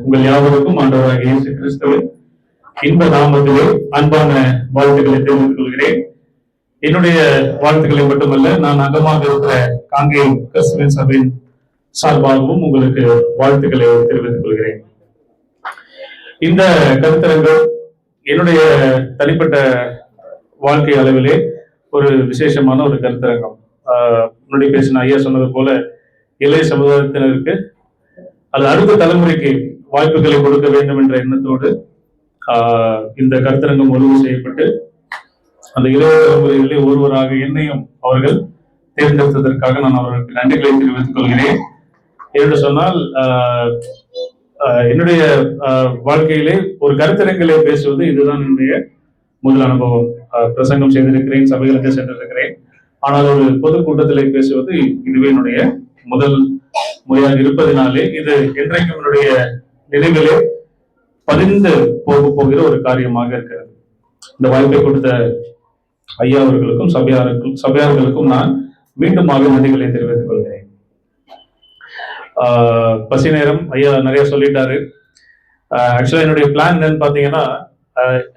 உங்கள் யாவருக்கும் ஆண்டவராக இயேசு கிறிஸ்துவின் இன்ப நாமத்திலே அன்பான வாழ்த்துக்களை தெரிவித்துக் கொள்கிறேன். என்னுடைய வாழ்த்துக்களை மட்டுமல்ல, நான் அங்கமாக இருக்கிற காங்கேயம் கிறிஸ்துவின் சபையின் சார்பாகவும் உங்களுக்கு வாழ்த்துக்களை தெரிவித்துக் கொள்கிறேன். இந்த கருத்தரங்கம் என்னுடைய தனிப்பட்ட வாழ்க்கை அளவிலே ஒரு விசேஷமான ஒரு கருத்தரங்கம். முன்னாடி பேசின ஐயா சொன்னது போல இளைய சமுதாயத்தினருக்கு அது அடுத்த தலைமுறைக்கு வாய்ப்புகளை கொடுக்க வேண்டும் என்ற எண்ணத்தோடு இந்த கருத்தரங்கம் ஒழுங்கு செய்யப்பட்டு அந்த இளைய தலைமுறைகளிலே ஒருவராக என்னையும் அவர்கள் தேர்ந்தெடுத்ததற்காக நான் அவர்களுக்கு நன்றிகளை தெரிவித்துக் கொள்கிறேன். என்று சொன்னால் என்னுடைய வாழ்க்கையிலே ஒரு கருத்தரங்கிலே பேசுவது இதுதான் என்னுடைய முதல் அனுபவம். பிரசங்கம் செய்திருக்கிறேன், சபைகளுக்கு சென்றிருக்கிறேன். ஆனால் ஒரு பொதுக்கூட்டத்திலே பேசுவது இதுவே என்னுடைய முதல் முறையாக இருப்பதினாலே இது என்றைக்கும் என்னுடைய நினைவிலே பதிந்து போகிற ஒரு காரியமாக இருக்கிறது. இந்த வாய்ப்பை கொடுத்த ஐயா அவர்களுக்கும் சபையார்களுக்கும் நான் மீண்டுமாக நன்றிகளை தெரிவித்துக் கொள்கிறேன். பசி நேரம் ஐயா நிறைய சொல்லிட்டாரு. ஆக்சுவலா என்னுடைய பிளான் என்னன்னு பாத்தீங்கன்னா,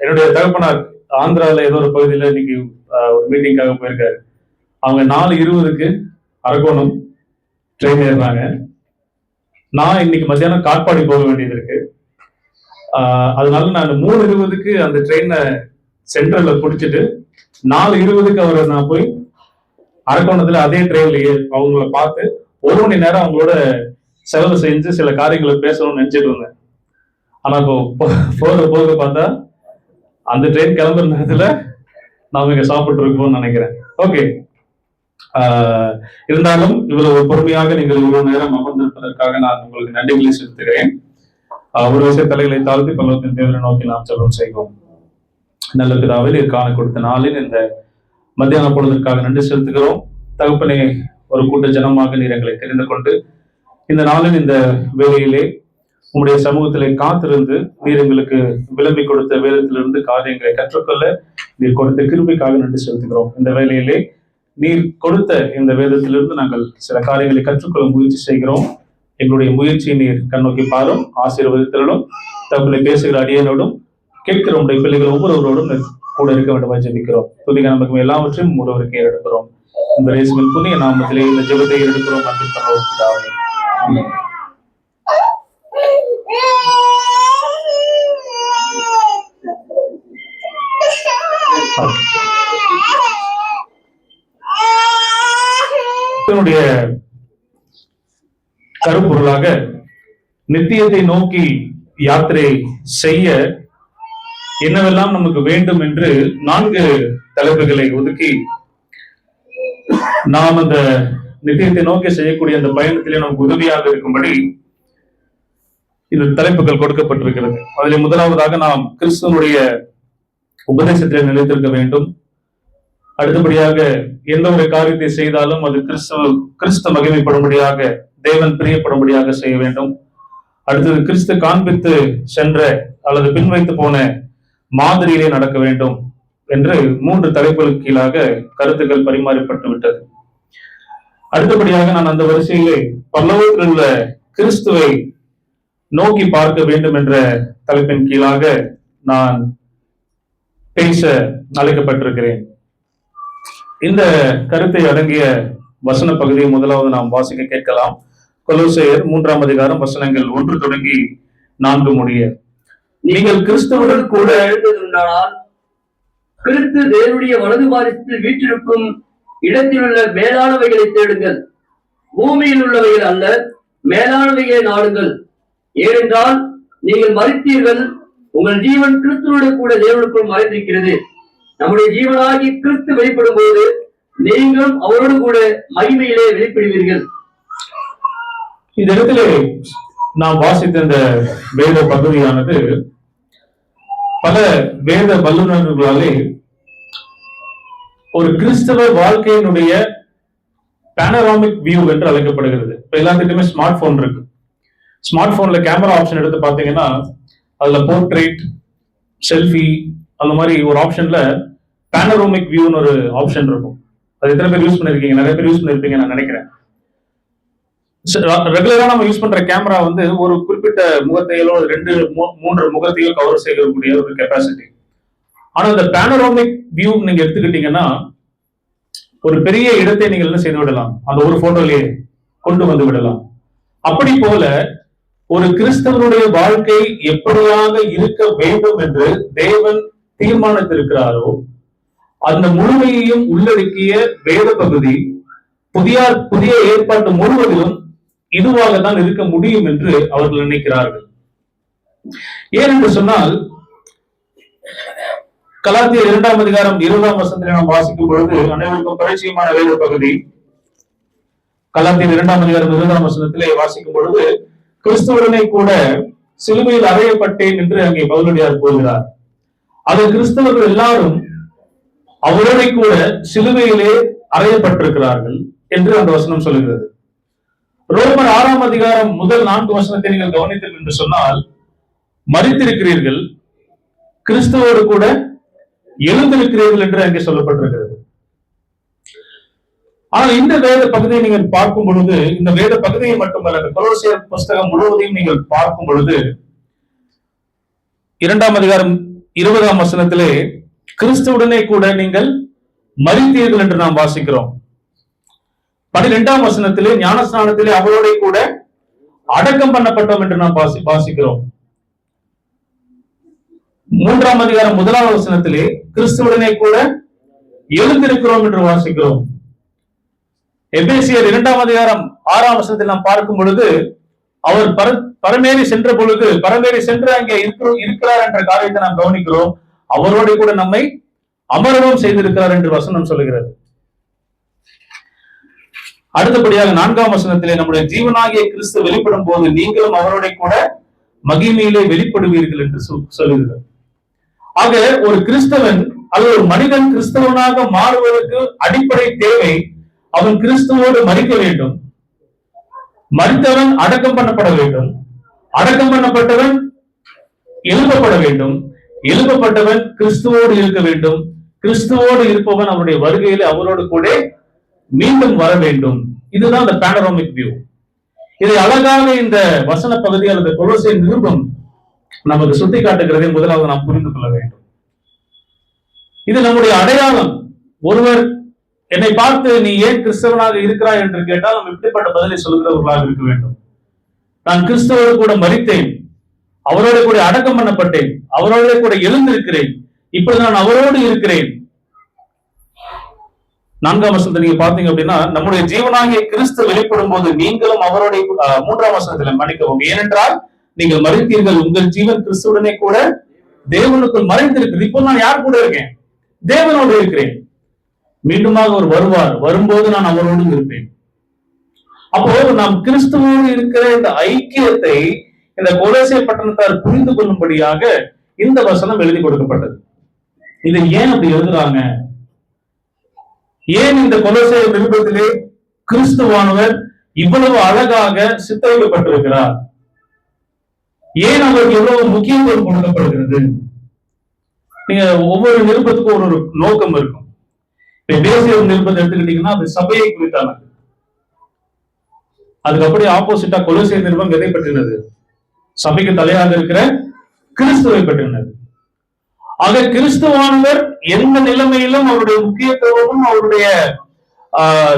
என்னுடைய தகப்பனார் ஆந்திராவில் ஏதோ ஒரு பகுதியில் இன்னைக்கு ஒரு மீட்டிங்காக போயிருக்காரு. அவங்க 4:20 அரக்கோணம் ட்ரெயின் ஏறுறாங்க. நான் இன்னைக்கு மத்தியானம் காட்பாடி போக வேண்டியது இருக்கு. அதனால நான் 3:20 அந்த ட்ரெயினை சென்ட்ரல்ல பிடிச்சிட்டு 4:20 அவரை நான் போய் அரக்கோணத்துல அதே ட்ரெயின்லயே அவங்கள பார்த்து 1 மணி நேரம் அவங்களோட செலவு செஞ்சு சில காரியங்களை பேசணும்னு நினைச்சிட்டு இருந்தேன். ஆனா இப்போ போக பார்த்தா அந்த ட்ரெயின் கிளம்புற நேரத்துல நாம இங்க சாப்பிட்டு இருக்கோம்னு நினைக்கிறேன். ஓகே, இருந்தாலும் இவ்வளவு பொறுமையாக நீங்கள் இவ்வளவு நேரம் அமர்ந்திருப்பதற்காக நான் உங்களுக்கு நன்றிகளை செலுத்துகிறேன். ஒரு விஷய தலைகளை தாழ்த்தி பல்லவத்தின் தேவரை நோக்கி நாம் செல்வம் செய்வோம். நல்ல பிதாவில் காண கொடுத்த நாளில் இந்த மத்தியான பொழுதற்காக நன்றி செலுத்துகிறோம். தகப்பனே, ஒரு கூட்ட ஜனமாக நீர் எங்களை தெரிந்து கொண்டு இந்த நாளில் இந்த வேலையிலே உங்களுடைய சமூகத்திலே காத்திருந்து நீர் எங்களுக்கு விளம்பி கொடுத்த வேதத்திலிருந்து காரியங்களை கற்றுக்கொள்ள நீர் கொடுத்த கிருபைக்காக நன்றி செலுத்துகிறோம். இந்த வேலையிலே நீர் கொடுத்த இந்த வேதத்திலிருந்து நாங்கள் சில காரியங்களை கற்றுக்கொள்ள முயற்சி செய்கிறோம். எங்களுடைய முயற்சியை நீர் கண்ணோக்கி பாரும், ஆசீர்வதித்தலும் தங்களை பேசுகிற அடியனோடும் கேட்கிற உடைய பிள்ளைகள் ஒவ்வொருவரோடும் கூட இருக்க வேண்டும் ஜெபிக்கிறோம். புதிய நமக்கு எல்லாவற்றையும் ஒருவருக்கு ஏறெடுக்கிறோம். இந்த இயேசுவின் புதிய நாமத்திலே இந்த ஜெபத்தை எடுக்கிறோம். நன்றி பண்ணுவோம். கருப்பொருளாக நித்தியத்தை நோக்கி யாத்திரை செய்ய என்னவெல்லாம் நமக்கு வேண்டும் என்று 4 தலைப்புகளை ஒதுக்கி நாம் அந்த நித்தியத்தை நோக்கி செய்யக்கூடிய அந்த பயணத்திலே நமக்கு உதவியாக இருக்கும்படி இந்த தலைப்புகள் கொடுக்கப்பட்டிருக்கிறது. அதில் முதலாவதாக நாம் கிறிஸ்துவனுடைய உபதேசத்திலே நிலைத்திருக்க வேண்டும். அடுத்தபடியாக எந்த ஒரு காரியத்தை செய்தாலும் அது கிறிஸ்து மகிமைப்படும்படியாக, தேவன் பிரியப்படும்படியாக செய்ய வேண்டும். அடுத்தது கிறிஸ்து காண்பித்து சென்ற அல்லது பின்வைத்து போன மாதிரியிலே நடக்க வேண்டும் என்று 3 தலைப்புகளுக்கு கீழாக கருத்துக்கள் பரிமாறப்பட்டு விட்டது. அடுத்தபடியாக நான் அந்த வரிசையிலே பரலோகத்தில் உள்ள கிறிஸ்துவை நோக்கி பார்க்க வேண்டும் என்ற தலைப்பின் கீழாக நான் பேச அழைக்கப்பட்டிருக்கிறேன். இந்த கருத்தை அடங்கிய வசன பகுதியை முதலாவது நாம் வாசிக்க கேட்கலாம். கொலோசையர் 3ஆம் அதிகாரம் வசனங்கள் 1 தொடங்கி 4 முடிய. நீங்கள் கிறிஸ்துவுடன் கூட எழுந்ததுண்டானால் கிறிஸ்து தேவனுடைய வலது பாரிசத்தில் வீற்றிருக்கும் இடத்தில் உள்ள மேலானவைகளை தேடுங்கள், பூமியில் உள்ளவைகள் அல்ல, மேலானவைகளை நாடுங்கள். ஏனென்றால் நீங்கள் மரித்தீர்கள், உங்கள் ஜீவன் கிறிஸ்துவோடு கூட தேவனுக்குள் மறைந்திருக்கிறது. நம்முடைய ஜீவனாகி கிறிஸ்து வெளிப்படும் போது நீங்களும் அவரோடு கூட மகிமையிலே வெளிப்படுவீர்கள். இந்த இடத்திலே நாம் வாசித்த இந்த வேத பகுதியானது பல வேத வல்லுநர்களாலே ஒரு கிறிஸ்தவ வாழ்க்கையினுடைய பேனராமிக் வியூ என்று அழைக்கப்படுகிறது. இப்ப எல்லாத்துக்குமே ஸ்மார்ட் போன் இருக்கு. ஸ்மார்ட் போன்ல கேமரா ஆப்ஷன் எடுத்து பாத்தீங்கன்னா அதுல போர்ட்ரேட், செல்ஃபி அந்த மாதிரி ஒரு ஆப்ஷன்ல பேனரோமிக் வியூன்னு ஒரு ஆப்ஷன் இருக்கும். அது எத்தனை பேர் யூஸ் பண்ணிருக்கீங்க? நிறைய பேர் யூஸ் பண்ணிருப்பீங்க நான் நினைக்கிறேன். ரெகுலரா நம்ம யூஸ் பண்ற கேமரா வந்து ஒரு குறிப்பிட்ட முகத்தையோ 2-3 முகத்தையோ கவர் செய்யக்கூடிய ஒரு கெப்பாசிட்டி. ஆனா இந்த பேனரோமிக் வியூ நீங்க எடுத்துக்கிட்டீங்கன்னா ஒரு பெரிய இடத்தை நீங்கள் என்ன செய்து விடலாம், அந்த ஒரு போட்டோலயே கொண்டு வந்து விடலாம். அப்படி போல ஒரு கிறிஸ்தவனுடைய வாழ்க்கை எப்படியாக இருக்க வேண்டும் என்று தேவன் தீர்மானித்திருக்கிறாரோ அந்த முழுமையையும் உள்ளடக்கிய வேத பகுதி புதிய ஏற்பாட்டு முழுவதிலும் இதுவாக தான் இருக்க முடியும் என்று அவர்கள் நினைக்கிறார்கள். ஏனென்று சொன்னால் கலாத்தியர் 2ஆம் அதிகாரம் 20ஆம் வசனத்தில் நாம் வாசிக்கும் பொழுது அனைவருக்கும் பரிச்சயமான வேத பகுதி. கலாத்தியர் 2ஆம் அதிகாரம் 20ஆம் வசனத்திலே வாசிக்கும் பொழுது கிறிஸ்துவுடனே கூட சிலுவையில் அறையப்பட்டேன் என்று அங்கே பவுலடியார் கூறுகிறார். அது கிறிஸ்தவர்கள் எல்லாரும் அவரோட கூட சிலுவையிலே அறையப்பட்டிருக்கிறார்கள் என்று அந்த வசனம் சொல்லுகிறது. ரோமர் 6ஆம் அதிகாரம் முதல் 4 வசனத்தை நீங்கள் கவனித்தீர்கள் என்று சொன்னால் மரித்திருக்கிறீர்கள், கிறிஸ்துவோடு கூட எழுந்திருக்கிறீர்கள் என்று அங்கே சொல்லப்பட்டிருக்கிறது. ஆனால் இந்த வேத பகுதியை நீங்கள் பார்க்கும் பொழுது, இந்த வேத பகுதியை மட்டுமல்ல, இந்த கொலோசியர் புஸ்தகம் முழுவதையும் நீங்கள் பார்க்கும் பொழுது 2ஆம் அதிகாரம் 20ஆம் வசனத்திலே கிறிஸ்துவுடனே கூட நீங்கள் மரித்தீர்கள் என்று நாம் வாசிக்கிறோம். 12ஆம் வசனத்திலே ஞானஸ்நானத்திலே அவரோட கூட அடக்கம் பண்ணப்பட்டோம் என்று நாம் வாசிக்கிறோம். 3ஆம் அதிகாரம் 1ஆம் வசனத்திலே கிறிஸ்துவுடனே கூட எழுந்திருக்கிறோம் என்று வாசிக்கிறோம். எபேசியர் 2ஆம் அதிகாரம் 6ஆம் வசனத்தில் நாம் பார்க்கும் பொழுது அவர் பரமேறி சென்று அங்கே இருக்கிறார் என்ற காரியத்தை நாம் கவனிக்கிறோம். அவரோட கூட நம்மை அமரவும் செய்திருக்கிறார் என்று வசனம் சொல்லுகிறது. அடுத்தபடியாக 4ஆம் வசனத்திலே நம்முடைய ஜீவனாகிய கிறிஸ்து வெளிப்படும் போது நீங்களும் அவரோட கூட மகிமையிலே வெளிப்படுவீர்கள் என்று சொல்லுகிறது. ஆக ஒரு கிறிஸ்தவன் அல்லது ஒரு மனிதன் கிறிஸ்தவனாக மாறுவதற்கு அடிப்படை தேவை அவன் கிறிஸ்துவோடு மரிக்க வேண்டும், மரித்தவன் அடக்கம் பண்ணப்பட வேண்டும், அடக்கம் பண்ணப்பட்டவன் எழுப்பப்பட வேண்டும், எழுப்பப்பட்டவன் கிறிஸ்துவோடு இருக்க வேண்டும், கிறிஸ்துவோடு இருப்பவன் அவருடைய வருகையிலே அவரோடு கூட மீண்டும் வர வேண்டும். இதுதான் இந்த பேனரோமிக் வியூ. இதை அழகாக இந்த வசன பகுதி அல்லது கொலோசியர் நிருபம் நமக்கு சுட்டி காட்டுகிறதை முதலாவது நாம் புரிந்து கொள்ள வேண்டும். இது நம்முடைய அடையாளம். ஒருவர் என்னை பார்த்து நீ ஏன் கிறிஸ்தவனாக இருக்கிறாய் என்று கேட்டால் நாம் இப்படிப்பட்ட பதிலை சொல்கிறவர்களாக இருக்க வேண்டும். நான் கிறிஸ்தவோடு கூட மரித்தேன், அவரோட கூட அடக்கம் பண்ணப்பட்டேன், அவரோட கூட எழுந்திருக்கிறேன், இப்பொழுது நான் அவரோடு இருக்கிறேன். 4ஆம் வசனத்தை நீங்க பாத்தீங்க அப்படின்னா நம்முடைய ஜீவனாகிய கிறிஸ்து வெளிப்படும் போது நீங்களும் அவரோட 3ஆம் வசனத்துல மன்னிக்கவும், ஏனென்றால் நீங்கள் மறைத்தீர்கள், உங்கள் ஜீவன் கிறிஸ்துவுடனே கூட தேவனுக்குள் மறைந்திருக்கிறது. இப்போ நான் யார் கூட இருக்கேன்? தேவனோடு இருக்கிறேன். மீண்டுமாக அவர் வருவார், வரும்போது நான் அவரோடு இருப்பேன். அப்போ நாம் கிறிஸ்துவோடு இருக்கிற இந்த ஐக்கியத்தை இந்த கொலோசியர் பட்டணத்தார் புரிந்து கொள்ளும்படியாக இந்த வசனம் எழுதி கொடுக்கப்பட்டது. இதை ஏன் அப்படி எழுதுறாங்க? ஏன் இந்த கொலோசியர் நிருபத்திலே கிறிஸ்துவானவர் இவ்வளவு அழகாக சித்தரிக்கப்பட்டிருக்கிறார்? ஏன் அவருக்கு எவ்வளவு முக்கியத்துவம் கொடுக்கப்படுகிறது? நீங்க ஒவ்வொரு நிருபத்துக்கும் ஒரு நோக்கம் இருக்கும். தேசிய நிருபத்தை எடுத்துக்கிட்டீங்கன்னா அது சபையை குறித்தானது. அதுக்கு அப்படியே ஆப்போசிட்டா கொலோசியர் நிருபம் எதை பற்றினது? சபைக்கு தலையாக இருக்கிற கிறிஸ்துவை பற்றினது. ஆக கிறிஸ்துவானவர் எந்த நிலைமையிலும் அவருடைய முக்கியத்துவமும் அவருடைய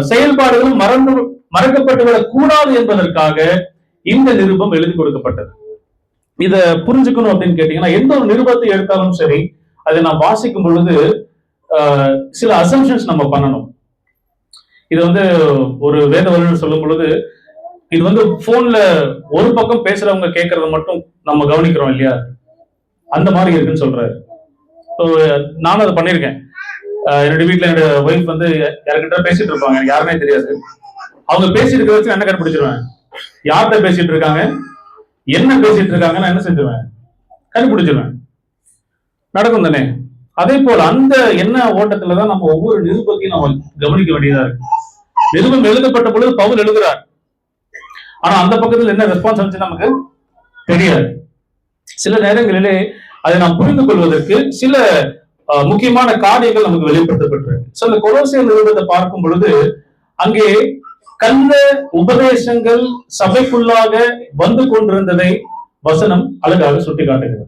செயல்பாடுகளும் மறக்கப்பட்டுவிடக் கூடாது என்பதற்காக இந்த நிருபம் எழுதி கொடுக்கப்பட்டது. இத புரிஞ்சுக்கணும் அப்படின்னு கேட்டீங்கன்னா எந்த ஒரு நிருபத்தை எடுத்தாலும் சரி அதை நாம் வாசிக்கும் பொழுது சில அசம்ஷன்ஸ் நம்ம பண்ணணும். இது ஒரு வேத வல்லுநர் சொல்லும் பொழுது இது போன்ல ஒரு பக்கம் பேசுறவங்க கேட்கறத மட்டும் நம்ம கவனிக்கிறோம் இல்லையா, அந்த மாதிரி இருக்குன்னு சொல்றாரு. நானும் அதை பண்ணிருக்கேன். என்னுடைய வீட்டுல என்னோட ஒய்ஃப் யார்கிட்ட பேசிட்டு இருப்பாங்க, எனக்கு யாருமே தெரியாது. அவங்க பேசிட்டு இருக்க வச்சு என்ன கண்டுபிடிச்சிருவேன், யார்கிட்ட பேசிட்டு இருக்காங்க, என்ன பேசிட்டு இருக்காங்க, நான் என்ன செஞ்சிருவேன், கண்டுபிடிச்சிருவேன். நடக்கும் தானே? அதே போல அந்த என்ன ஓட்டத்துலதான் நம்ம ஒவ்வொரு நிருபத்தையும் நம்ம கவனிக்க வேண்டியதா இருக்கு. நிருபம் எழுதப்பட்ட பொழுது பவுல் எழுதுறார், ஆனா அந்த பக்கத்துல என்ன ரெஸ்பான்ஸ் வந்துச்சு நமக்கு தெரியாது. சில நேரங்களிலே அதை நாம் புரிந்து கொள்வதற்கு சில முக்கியமான காரியங்கள் நமக்கு வெளிப்படுத்தப்பட்டிருக்கு. அந்த கொலோசியர் நிருபத்தை பார்க்கும் பொழுது அங்கே கள்ள உபதேசங்கள் சபைக்குள்ளாக வந்து கொண்டிருந்ததை வசனம் அழகாக சுட்டி காட்டுகிறது.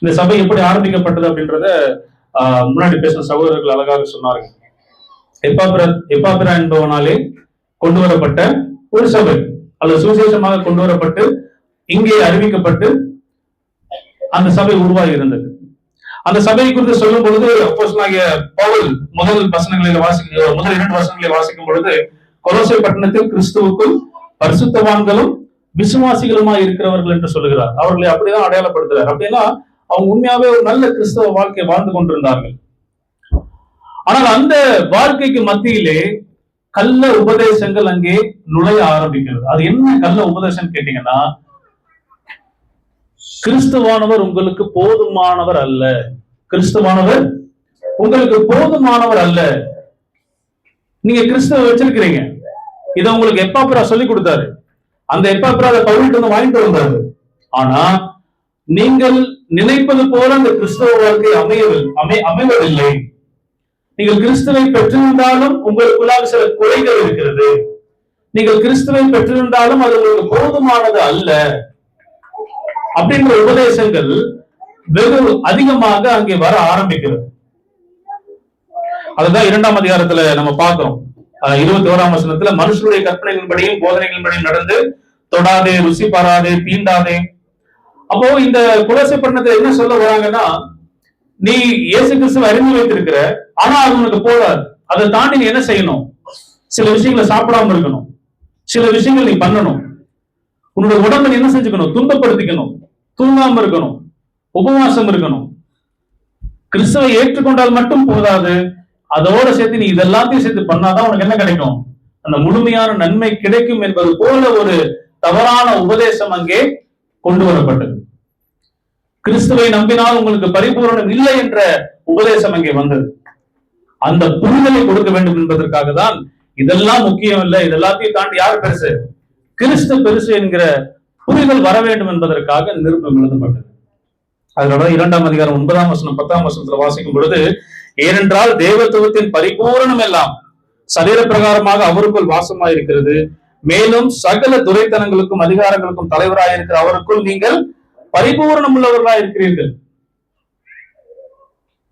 இந்த சபை எப்படி ஆரம்பிக்கப்பட்டது அப்படின்றத முன்னாடி பேசின சகோதரர்கள் அழகாக சொன்னார்கள். எப்பாப்பிரா என்பவனாலே கொண்டு வரப்பட்ட ஒரு சபை அல்லது சுவிசேஷமாக கொண்டு வரப்பட்டு இங்கே அறிவிக்கப்பட்டு அந்த சபை உருவாகி இருந்தது. அந்த சபையை குறித்து சொல்லும் பொழுது அப்போஸ்தலனாகிய பவுல் முதல் 2 வசனங்களை வாசிக்கும் பொழுது, கொலோசை பட்டணத்தில் கிறிஸ்துவுக்குள் பரிசுத்தவான்களும் விசுவாசிகளுமா இருக்கிறவர்கள் என்று சொல்லுகிறார். அவர்களை அப்படிதான் அடையாளப்படுத்துறார். அப்படின்னா அவங்க உண்மையாவே ஒரு நல்ல கிறிஸ்தவ வாழ்க்கை வாழ்ந்து கொண்டிருந்தார்கள். ஆனால் அந்த வாழ்க்கைக்கு மத்தியிலே கள்ள உபதேசங்கள் அங்கே நுழைய ஆரம்பிக்கிறது. அது என்ன கள்ள உபதேசம் கேட்டீங்கன்னா, கிறிஸ்துவானவர் உங்களுக்கு போதுமானவர் அல்ல, கிறிஸ்துவானவர் உங்களுக்கு போதுமானவர் அல்ல. நீங்க கிறிஸ்துவ வச்சிருக்கிறீங்க, இதை உங்களுக்கு எப்பாப்பிரா சொல்லி கொடுத்தாரு. அந்த எப்பாப்பிரா பவுல்கிட்ட வந்து வாங்கிட்டு வந்தாரு. ஆனா நீங்கள் நினைப்பது போல அந்த கிறிஸ்தவ வாழ்க்கை அமைவதில்லை. நீங்கள் கிறிஸ்துவை பெற்றிருந்தாலும் உங்களுக்குள்ளாக சில குறைகள் இருக்கிறது. நீங்கள் கிறிஸ்துவை பெற்றிருந்தாலும் அது உங்களுக்கு போதுமானது அல்ல அப்படின்ற உபதேசங்கள் வெகு அதிகமாக அங்கே வர ஆரம்பிக்கிறது. அதுதான் 2ஆம் அதிகாரத்துல நம்ம பார்க்கிறோம். 21ஆம் வசனத்துல, மனுஷனுடைய கற்பனைகளின்படியும் போதனைகளின்படியும் நடந்து தொடாதே, ருசி பாராதே, தீண்டாதே. அப்போ இந்த கொலோசை பட்டணத்துல என்ன சொல்ல வராங்கன்னா, நீ இயேசு கிறிஸ்துவை அறிந்து வைத்திருக்கிற, ஆனா அது உனக்கு போதாது. அதை தாண்டி நீ என்ன செய்யணும்? சில விஷயங்களை சாப்பிடாம இருக்கணும், சில விஷயங்கள் நீ பண்ணணும். உன்னோட உடம்பை நீ என்ன செஞ்சுக்கணும்? துன்பப்படுத்திக்கணும், தூங்காம இருக்கணும், உபவாசம் இருக்கணும். கிறிஸ்துவை ஏற்றுக்கொண்டால் மட்டும் போதாது, அதோட சேர்த்து நீ இதெல்லாத்தையும் சேர்த்து பண்ணாதான் உனக்கு என்ன கிடைக்கும்? அந்த முழுமையான நன்மை கிடைக்கும் என்பது போல ஒரு தவறான உபதேசம் அங்கே கொண்டு வரப்பட்டது. கிறிஸ்துவை நம்பினால் உங்களுக்கு பரிபூரணம் இல்லை என்ற உபதேசம் அங்கே வந்தது. அந்த புரிதலை கொடுக்க வேண்டும் என்பதற்காக தான் இதெல்லாம் முக்கியம் இல்லை, இதெல்லாத்தையும் தாண்டி யார் பெருசு? கிறிஸ்து பெருசு என்கிற புரிதல் வர வேண்டும் என்பதற்காக நிருபம் எழுதப்பட்டது. அதனால 2ஆம் அதிகாரம் 9ஆம் வசனம் 10ஆம் வசனத்துல வாசிக்கும் பொழுது, ஏனென்றால் தேவத்துவத்தின் பரிபூரணம் எல்லாம் சரீர பிரகாரமாக அவருக்குள் வாசமாயிருக்கிறது, மேலும் சகல துரைத்தனங்களுக்கும் அதிகாரங்களுக்கும் தலைவராயிருக்கிற அவருக்குள் நீங்கள் பரிபூரணம் உள்ளவர்களா இருக்கிறீர்கள்.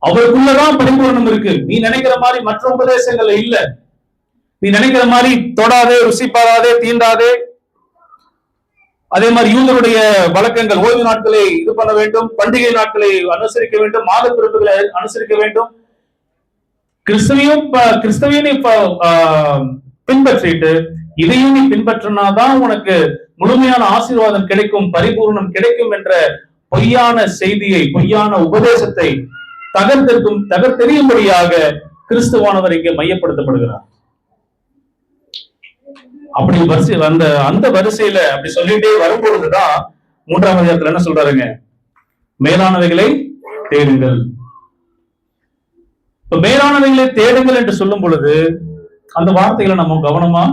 அவருக்குள்ளதான் பரிபூரணம் இருக்கு. நீ நினைக்கிற மாதிரி மற்ற உபதேசங்கள் இல்ல. நீ நினைக்கிற மாதிரி தொடாதே, ருசி பாராதே, தீண்டாதே, அதே மாதிரி யூதருடைய வழக்கங்கள், ஓய்வு நாட்களை இது பண்ண வேண்டும், பண்டிகை நாட்களை அனுசரிக்க வேண்டும், மாத பிறப்புகளை அனுசரிக்க வேண்டும், கிறிஸ்தவையும் பின்பற்றிட்டு இதையும் நீ பின்பற்றினாதான் உனக்கு முழுமையான ஆசீர்வாதம் கிடைக்கும், பரிபூர்ணம் கிடைக்கும் என்ற பொய்யான செய்தியை, பொய்யான உபதேசத்தை தகர்த்தெறியும்படியாக கிறிஸ்துவானவர் இங்கே மையப்படுத்தப்படுகிறார். அப்படி அந்த வரிசையில அப்படி சொல்லிட்டே வரும்பொழுதுதான் 3ஆம் அதிகாரத்துல என்ன சொல்றாருங்க? மேலானவைகளை தேடுங்கள். இப்ப மேலானவைகளை தேடுங்கள் என்று சொல்லும் பொழுது அந்த வார்த்தைகளை நம்ம கவனமா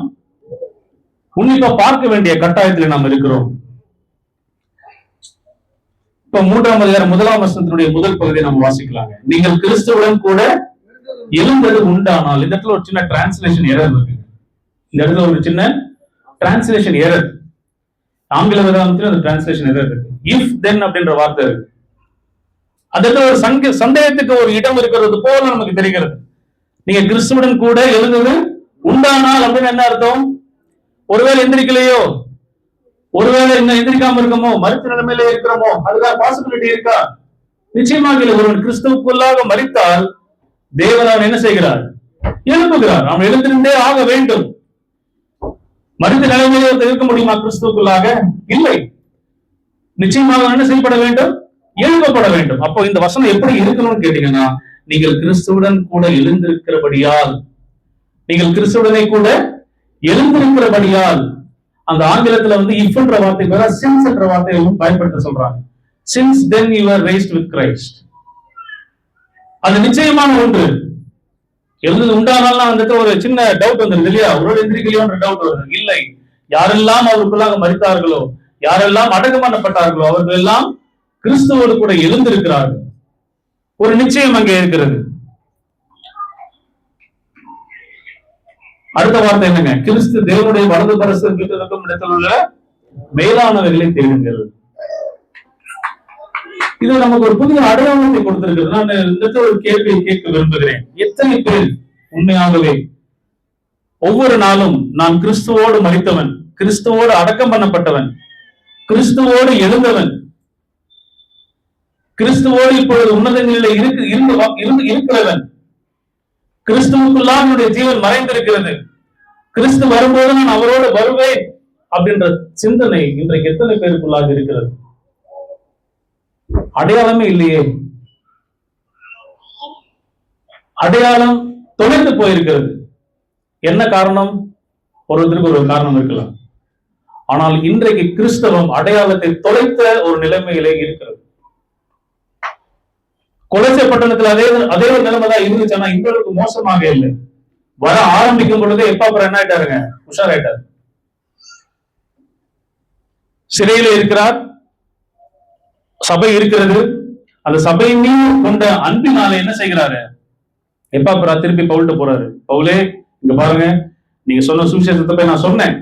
உன்னிப்பா பார்க்க வேண்டிய கட்டாயத்தில் நாம் இருக்கிறோம். இப்ப 3ஆம் அதிகாரம் 1ஆம் வசனத்தினுடைய முதல் பகுதியை நம்ம வாசிக்கலாங்க. நீங்கள் கிறிஸ்துவுடன் கூட எழுந்தது உண்டானால், இந்த இடத்துல ஒரு சின்ன டிரான்ஸ்லேஷன் எரர் இருக்கு. இந்த இடத்துல ஒரு சின்ன டிரான்ஸ்லேஷன் எரர், ஆங்கில வேதாகமத்தில் அந்த டிரான்ஸ்லேஷன் எரர் இருக்கு. இஃப் தென் அப்படின்ற வார்த்தை இருக்கு. அந்த ஒரு சந்தேகத்துக்கு ஒரு இடம் இருக்கிறது போல நமக்கு தெரிகிறது. நீங்க கிறிஸ்துவுடன் கூட எழுந்தது உண்டானால் அப்படின்னு என்ன அர்த்தம்? ஒருவேளை எந்திரிக்கலையோ, ஒருவேளை இன்னும் எந்திரிக்காம இருக்கமோ, மரித்த நிலைமையில இருக்கிறோமோ, அதுதான் பாசிபிலிட்டி இருக்கா? நிச்சயமாக இல்லை. ஒருவன் கிறிஸ்துவுக்குள்ளாக மரித்தால் தேவன் அவன் என்ன செய்கிறார்? எழுப்புகிறார். அவன் எழுந்திருந்தே ஆக வேண்டும். மரித்த நிலைமையில இருக்க முடியுமா கிறிஸ்துவுக்குள்ளாக? இல்லை. நிச்சயமாக என்ன செய்யப்பட வேண்டும்? எழுப்பப்பட வேண்டும். அப்போ இந்த வசனம் எப்படி இருக்கணும்னு கேட்டீங்கன்னா, நீங்கள் கிறிஸ்துவுடன் கூட எழுந்திருக்கிறபடியால், நீங்கள் கிறிஸ்துவுடனே கூட எழுந்திருக்கிறபடியால், அந்த ஆங்கிலத்துல இஃப்ன்ற வார்த்தை பேர சின்ஸ் என்ற வார்த்தையை பயன்படுத்த சொல்றாங்க. Since then you are raised with Christ. அது நிச்சயமான ஒன்று. எழுந்தது உண்டானாலும் அந்த ஒரு சின்ன டவுட் வந்துருது இல்லையா? ஒரு எந்திரிக்கலையோன்ற டவுட் வருது. இல்லை, யாரெல்லாம் அவருக்குள்ளாக மரித்தார்களோ, யாரெல்லாம் அடக்கம் பண்ணப்பட்டார்களோ, அவர்கள் எல்லாம் கிறிஸ்துவோடு கூட எழுந்திருக்கிறார்கள். ஒரு நிச்சயம் அங்கே இருக்கிறது. அடுத்த வார்த்தை என்னங்க? கிறிஸ்து தேவனுடைய வலது பரிசத்தில் வீற்றிருக்கும் இடத்தில் உள்ள மேலானவைகளை தேடுங்கள். இது நமக்கு ஒரு புதிய அடையாளத்தை கொடுத்திருக்கிறது. நான் இந்த ஒரு கேள்வியை கேட்க விரும்புகிறேன். எத்தனை பேர் உண்மையாகவே ஒவ்வொரு நாளும் நான் கிறிஸ்துவோடு மரித்தவன், கிறிஸ்துவோடு அடக்கம் பண்ணப்பட்டவன், கிறிஸ்துவோடு எழுந்தவன், கிறிஸ்துவோடு இப்பொழுது உன்னதங்களில் இருக்கிறவன், கிறிஸ்துவுக்குள்ளாக என்னுடைய ஜீவன் மறைந்திருக்கிறது, கிறிஸ்து வரும்போது நான் அவரோடு வருவேன் அப்படின்ற சிந்தனை இன்றைக்கு எத்தனை பேருக்குள்ளாக இருக்கிறது? அடையாளமே இல்லையே. அடையாளம் தொலைந்து போயிருக்கிறது. என்ன காரணம்? ஒருத்தருக்கு ஒரு காரணம் இருக்கலாம். ஆனால் இன்றைக்கு கிறிஸ்தவம் அடையாளத்தை தொலைத்த ஒரு நிலைமையிலே இருக்கிறது. கொலோசை பட்டணத்தில் அதே ஒரு நிலைமை தான் இருந்துச்சு. ஆனா இந்த அளவுக்கு மோசமாக இல்லை. வர ஆரம்பிக்கும் பொழுதே எப்பாப்புறம் என்ன ஆயிட்டாருங்க? உஷாராயிட்டாரு. சிறையில இருக்கிறார், சபை இருக்கிறது. அந்த சபையின் மீது கொண்ட அன்பினால என்ன செய்கிறாரு? எப்பாப்புறம் திருப்பி பவுல்கிட்ட போறாரு. பவுலே, இங்க பாருங்க, நீங்க சொன்ன சுவிசேஷத்தை போய் நான் சொன்னேன்,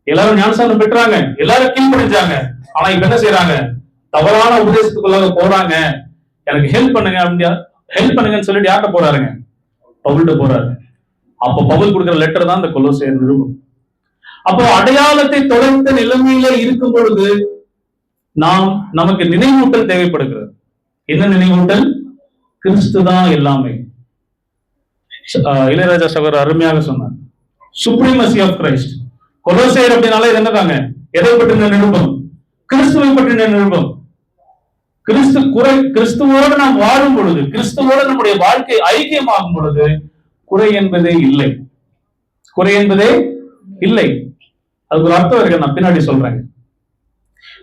எல்லாரும் ஞானஸ்நானம் பெற்றாங்க, எல்லாரும் கீழ்ப்படிஞ்சாங்க. ஆனா இப்ப என்ன செய்யறாங்க? தவறான உபதேசத்துக்குள்ளாக போறாங்க, எனக்கு ஹெல்ப் பண்ணுங்க அப்படியா, ஹெல்ப் பண்ணுங்கன்னு சொல்லிட்டு யார்கிட்ட போறாருங்க? பவுல்கிட்ட போறாரு. அப்ப பவுல் கொடுக்கிற லெட்டர் தான் இந்த கொலோசையர் நிருபம். அப்போ அடையாளத்தை தொலைத்த நிலைமையில இருக்கும் பொழுது நமக்கு நினைவூட்டல் தேவைப்படுகிறது. என்ன நினைவூட்டல்? கிறிஸ்து தான் எல்லாமே. இளையராஜா சகோதரர் அருமையாக சொன்னார், சுப்ரீமசி ஆஃப் கிரைஸ்ட். கொலோசையர் அப்படின்னாலே இது என்னதாங்க? எதை பற்றின நிருபம்? கிறிஸ்துவை பற்றின நிருபம். கிறிஸ்துவோடு நாம் வாழும் பொழுது, கிறிஸ்துவோடு நம்முடைய வாழ்க்கை ஐக்கியமாகும் பொழுது குறை என்பதே இல்லை. குறை என்பதே இல்லை. அதுக்கு ஒரு அர்த்தம் இருக்கு, நான் பின்னாடி சொல்றேன்.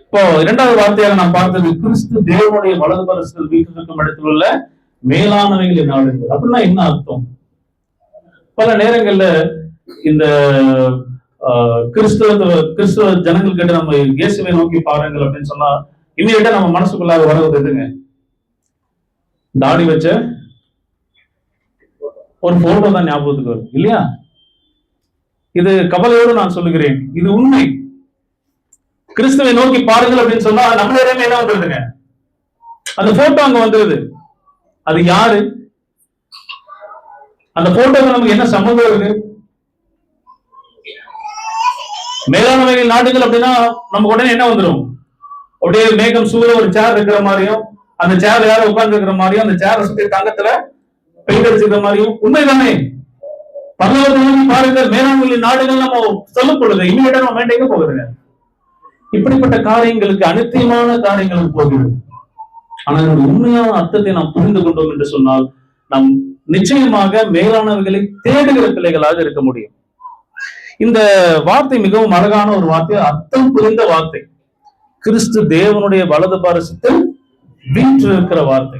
இப்போ இரண்டாவது வார்த்தையாக நான் பார்த்தது, கிறிஸ்து தேவனுடைய வலது பரிசத்தில் வீற்றிருக்கும் இடத்தில் உள்ள மேலானவைகளை நாடுங்கள். அப்படின்னா என்ன அர்த்தம்? பல நேரங்கள்ல இந்த கிறிஸ்துவ ஜனங்கள் கிட்ட நம்ம இயேசுவை நோக்கி பாருங்கள் அப்படின்னு சொன்னா இமீடியட்டா நம்ம மனசுக்குள்ளாக வரது எதுங்க? தாடி வச்ச ஒரு போட்டோ தான் ஞாபகத்துக்கு வரும் இல்லையா? இது கவலையோடு நான் சொல்லுகிறேன், இது உண்மை. கிறிஸ்துவை நோக்கி பாருங்கள் அப்படின்னு சொன்னா நம்ம நேரமே என்ன வந்துருதுங்க? அந்த போட்டோ அங்க வந்துருது. அது யாரு? அந்த போட்டோக்கு நமக்கு என்ன சம்பந்தம் இருக்கு? மேலானவைகள் நாடுகள் அப்படின்னா நமக்கு உடனே என்ன வந்துடும்? அப்படியே மேகம் சூழ ஒரு சேர் இருக்கிற மாதிரியும், அந்த சேர் யாரும் உட்கார்ந்து இருக்கிற மாதிரியும், அந்த சேரை சுற்றி தங்கத்துல பெயிண்ட் அடிச்சிருக்கிற மாதிரியும். உண்மைதானே? பரலோகத்தை பாருங்கள், மேலாண்மைகளின் நாடுகள் நம்ம சொல்லும் பொழுது இமீடியட்டா நம்ம எங்க போகுதுங்க? இப்படிப்பட்ட காரியங்களுக்கு, அனித்தியமான காரியங்களுக்கு போகிறது. ஆனா என்னுடைய உண்மையான அர்த்தத்தை நாம் புரிந்து கொண்டோம் என்று சொன்னால் நாம் நிச்சயமாக மேலானவர்களை தேடுகிற பிள்ளைகளாக இருக்க முடியும். இந்த வார்த்தை மிகவும் அழகான ஒரு வார்த்தை, அர்த்தம் புரிந்த வார்த்தை. கிறிஸ்து தேவனுடைய வலது பாரசத்தில் வீற்றிருக்கிற வார்த்தை.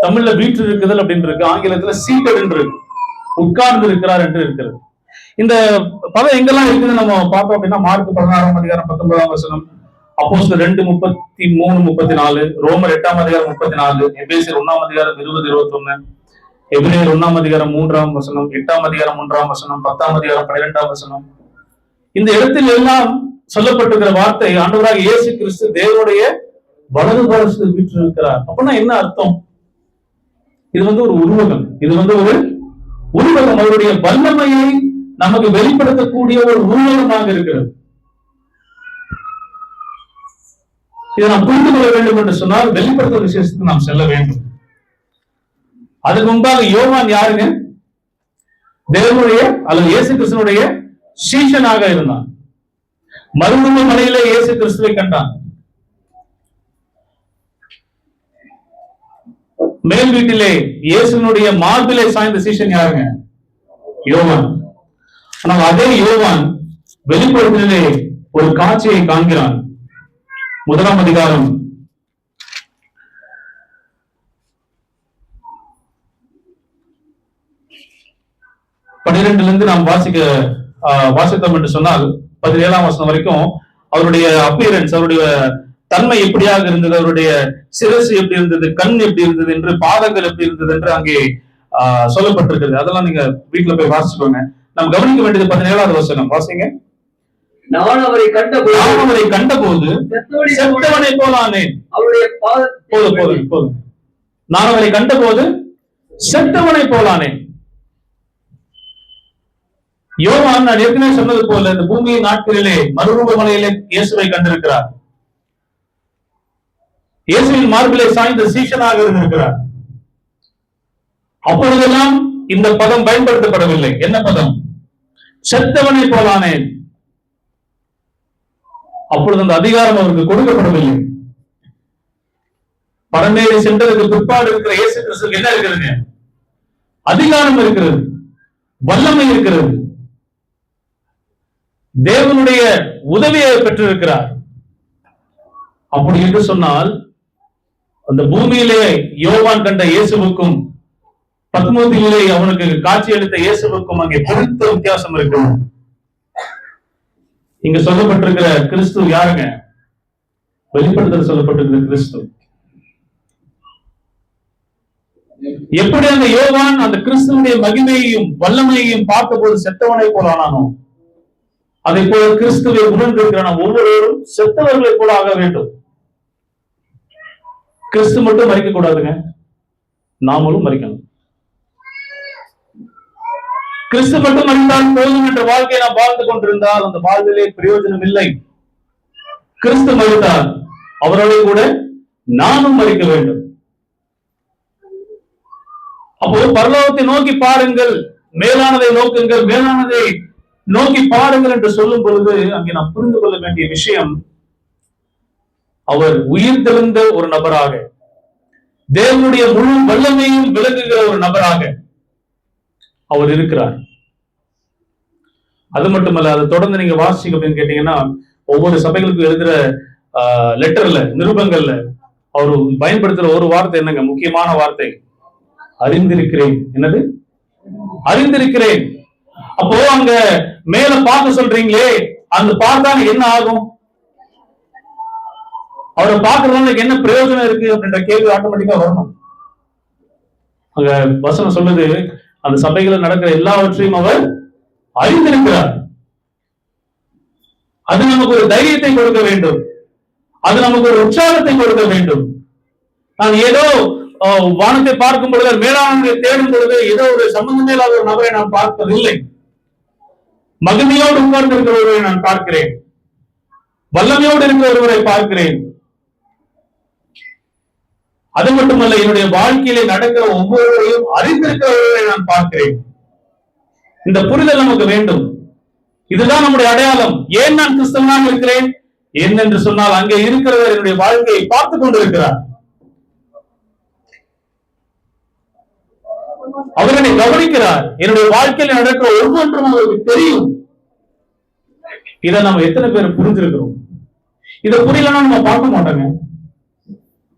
தமிழ்ல வீற்றிருக்குதல் அப்படின்னு இருக்கு, ஆங்கிலத்துல சீட்டட் என்று இருக்கு, உட்கார்ந்து இருக்கிறார் என்று இருக்கிறது. இந்த பதம் எங்கெல்லாம் இருக்குன்னு நம்ம பார்த்தோம் அப்படின்னா, மார்க் 16ஆம் அதிகாரம் 19ஆம் வசனம், அப்போஸ்தலர் 2:33-34, ரோமர் 8ஆம் அதிகாரம் 34, எபேசியர் 1ஆம் அதிகாரம் 20-21, எபிரேயர் 1ஆம் அதிகாரம் 3ஆம் வசனம், 8ஆம் அதிகாரம் 1ஆம் வசனம், 10ஆம் அதிகாரம் 12ஆம் வசனம். இந்த இடத்தில் எல்லாம் சொல்லப்பட்டிருக்கிற வார்த்தை ஆண்டவராக இயேசு கிறிஸ்து தேவனுடைய வலது பாரசத்தில் வீற்றிருக்கிறார். அப்படின்னா என்ன அர்த்தம்? இது ஒரு உருவகம். இது ஒரு உருவகம். அவருடைய வல்லமையை நமக்கு வெளிப்படுத்தக்கூடிய ஒரு உருவகமாக இருக்கிறது. இதை நாம் புரிந்து கொள்ள வேண்டும் என்று சொன்னால் வெளிப்படுத்தும் விசேஷத்துக்கு நாம் செல்ல வேண்டும். அதுக்கு முன்பாக யோவான் யாருங்க? தேவனுடைய அல்லது இயேசு கிறிஸ்துவனுடைய சீஷனாக இருந்தான். மறுபடியும் மலையிலே இயேசு கிறிஸ்துவை கண்டான். மேல் வீட்டிலே இயேசுனுடைய மார்பிலே சாய்ந்த சீஷன் யாருங்க? யோவான். ஆனால் அதே யோவான் வெளிப்படுத்திலே ஒரு காட்சியை காண்கிறான். 1ஆம் அதிகாரம் 12 நாம் வாசித்தோம் என்று சொன்னால் 17ஆம் வசனம் வரைக்கும் அவருடைய அப்பியரன்ஸ், அவருடைய தன்மை எப்படியாக இருந்தது, அவருடைய சிரசு எப்படி இருந்தது, கண் எப்படி இருந்தது என்று, பாதங்கள் எப்படி இருந்தது என்று அங்கே சொல்லப்பட்டிருக்கிறது. அதெல்லாம் நீங்க வீட்டுல போய் வாசிச்சுக்கோங்க. நம்ம கவனிக்க வேண்டியது 17வது வசனம். வாசிங்க. நான் அவரை கண்டபோது செத்தவனை போலானேன். அவருடைய போதும். நான் அவரை கண்டபோது செத்தவனை போலானேன். யோவான் நான் ஏற்கனவே சொன்னது போல இந்த பூமியின் நாட்களிலே மறுரூபமலையிலே இயேசுவை கண்டிருக்கிறார். இயேசுவின் மார்பிலே சாய்ந்த சீஷனாக இருந்திருக்கிறார். அப்பொழுதெல்லாம் இந்த பதம் பயன்படுத்தப்படவில்லை. என்ன பதம்? செத்தவனை போலானேன். அப்பொழுது அந்த அதிகாரம் அவருக்கு கொடுக்கப்படவில்லை. பரமேறி சென்றதுக்கு பிற்பாடு இருக்கிற இயேசு கிறிஸ்துவுக்கு என்ன இருக்கிறது? அதிகாரம் இருக்கிறது, வல்லமை இருக்கிறது, தேவனுடைய உதவியை பெற்றிருக்கிறார். அப்படி என்று சொன்னால் அந்த பூமியிலே யோவான் கண்ட இயேசுவுக்கும் பத்மோதியிலே அவனுக்கு காட்சி அளித்த இயேசுவுக்கும் அங்கே பெருத்த வித்தியாசம் இருக்கு. இங்க சொல்லப்பட்டிருக்கிற கிறிஸ்து யாருங்க? வெளிப்படுத்தல் சொல்லப்பட்டிருக்கிற கிறிஸ்து. எப்படி அந்த யோவான் அந்த கிறிஸ்துவனுடைய மகிமையையும் வல்லமையையும் பார்த்த போது செத்தவனை போல ஆனானோ, அதை போல கிறிஸ்துவை உணர்ந்திருக்கிற ஒவ்வொருவரும் செத்தவர்களை போல ஆக வேண்டும். கிறிஸ்து மட்டும் மறிக்க கூடாதுங்க, நாமளும் மறிக்கணும். கிறிஸ்து மட்டும் மறித்தால் போதும் என்ற வாழ்க்கையை நாம் வாழ்ந்து கொண்டிருந்தால் அந்த வாழ்விலே பிரயோஜனம் இல்லை. கிறிஸ்து மறித்தால் அவரோட கூட நானும் மறிக்க வேண்டும். அப்போ பரலோகத்தை நோக்கி பாருங்கள், மேலானதை நோக்குங்கள், மேலானதை நோக்கி பாருங்கள் என்று சொல்லும் பொழுது அங்கே நாம் புரிந்து கொள்ள வேண்டிய விஷயம், அவர் உயிர் தெழுந்த ஒரு நபராக, தேவனுடைய முழு வல்லமையும் விளங்குகிற ஒரு நபராக அவர் இருக்கிறார். அது மட்டுமல்ல, அதை தொடர்ந்து நீங்க வாசிங்க அப்படின்னு கேட்டீங்கன்னா, ஒவ்வொரு சபைகளுக்கும் எழுதுற லெட்டர்ல, நிருபங்கள்ல அவர் பயன்படுத்துற ஒரு வார்த்தை என்னங்க? முக்கியமான வார்த்தை, அறிந்திருக்கிறேன். என்னது? அறிந்திருக்கிறேன். அப்போ அங்க மேல பார்க்க சொல்றீங்களே, அந்த பார்த்தா என்ன ஆகும்? அவரை பார்க்கறதுனால என்ன பிரயோஜனம் இருக்கு அப்படின்ற கேள்வி ஆட்டோமேட்டிக்கா வரணும். அங்க வசனம் சொல்லுது, அந்த சபைகளில் நடக்கிற எல்லாவற்றையும் அவர் அறிந்திருக்கிறார். அது நமக்கு ஒரு தைரியத்தை கொடுக்க வேண்டும், அது நமக்கு ஒரு உற்சாகத்தை கொடுக்க வேண்டும். நான் ஏதோ வானத்தை பார்க்கும் பொழுது, மேலானதை தேடும் பொழுது ஏதோ ஒரு சம்பந்தமே இல்லாத ஒரு நபரை நான் பார்ப்பதில்லை. மகிமையோடு உட்கார்ந்து இருக்கிற ஒருவரை நான் பார்க்கிறேன், வல்லமையோடு இருக்கிற ஒருவரை பார்க்கிறேன். அது மட்டுமல்ல, என்னுடைய வாழ்க்கையிலே நடக்கிற ஒவ்வொருவரையும் அறிந்திருக்கிறவர்களை நான் பார்க்கிறேன். இந்த புரிதல் நமக்கு வேண்டும். இதுதான் நம்முடைய அடையாளம். ஏன் நான் கிறிஸ்தவனாக இருக்கிறேன் என்று சொன்னால், அங்கே இருக்கிறவர் என்னுடைய வாழ்க்கையை பார்த்து கொண்டிருக்கிறார். அவர் என்னை கவனிக்கிறார். என்னுடைய வாழ்க்கையில் நடக்கிற ஒவ்வொன்றும் அவருக்கு தெரியும். இதை நம்ம எத்தனை பேர் புரிஞ்சிருக்கிறோம்? இதை புரியலன்னா நம்ம பார்க்க மாட்டோங்க.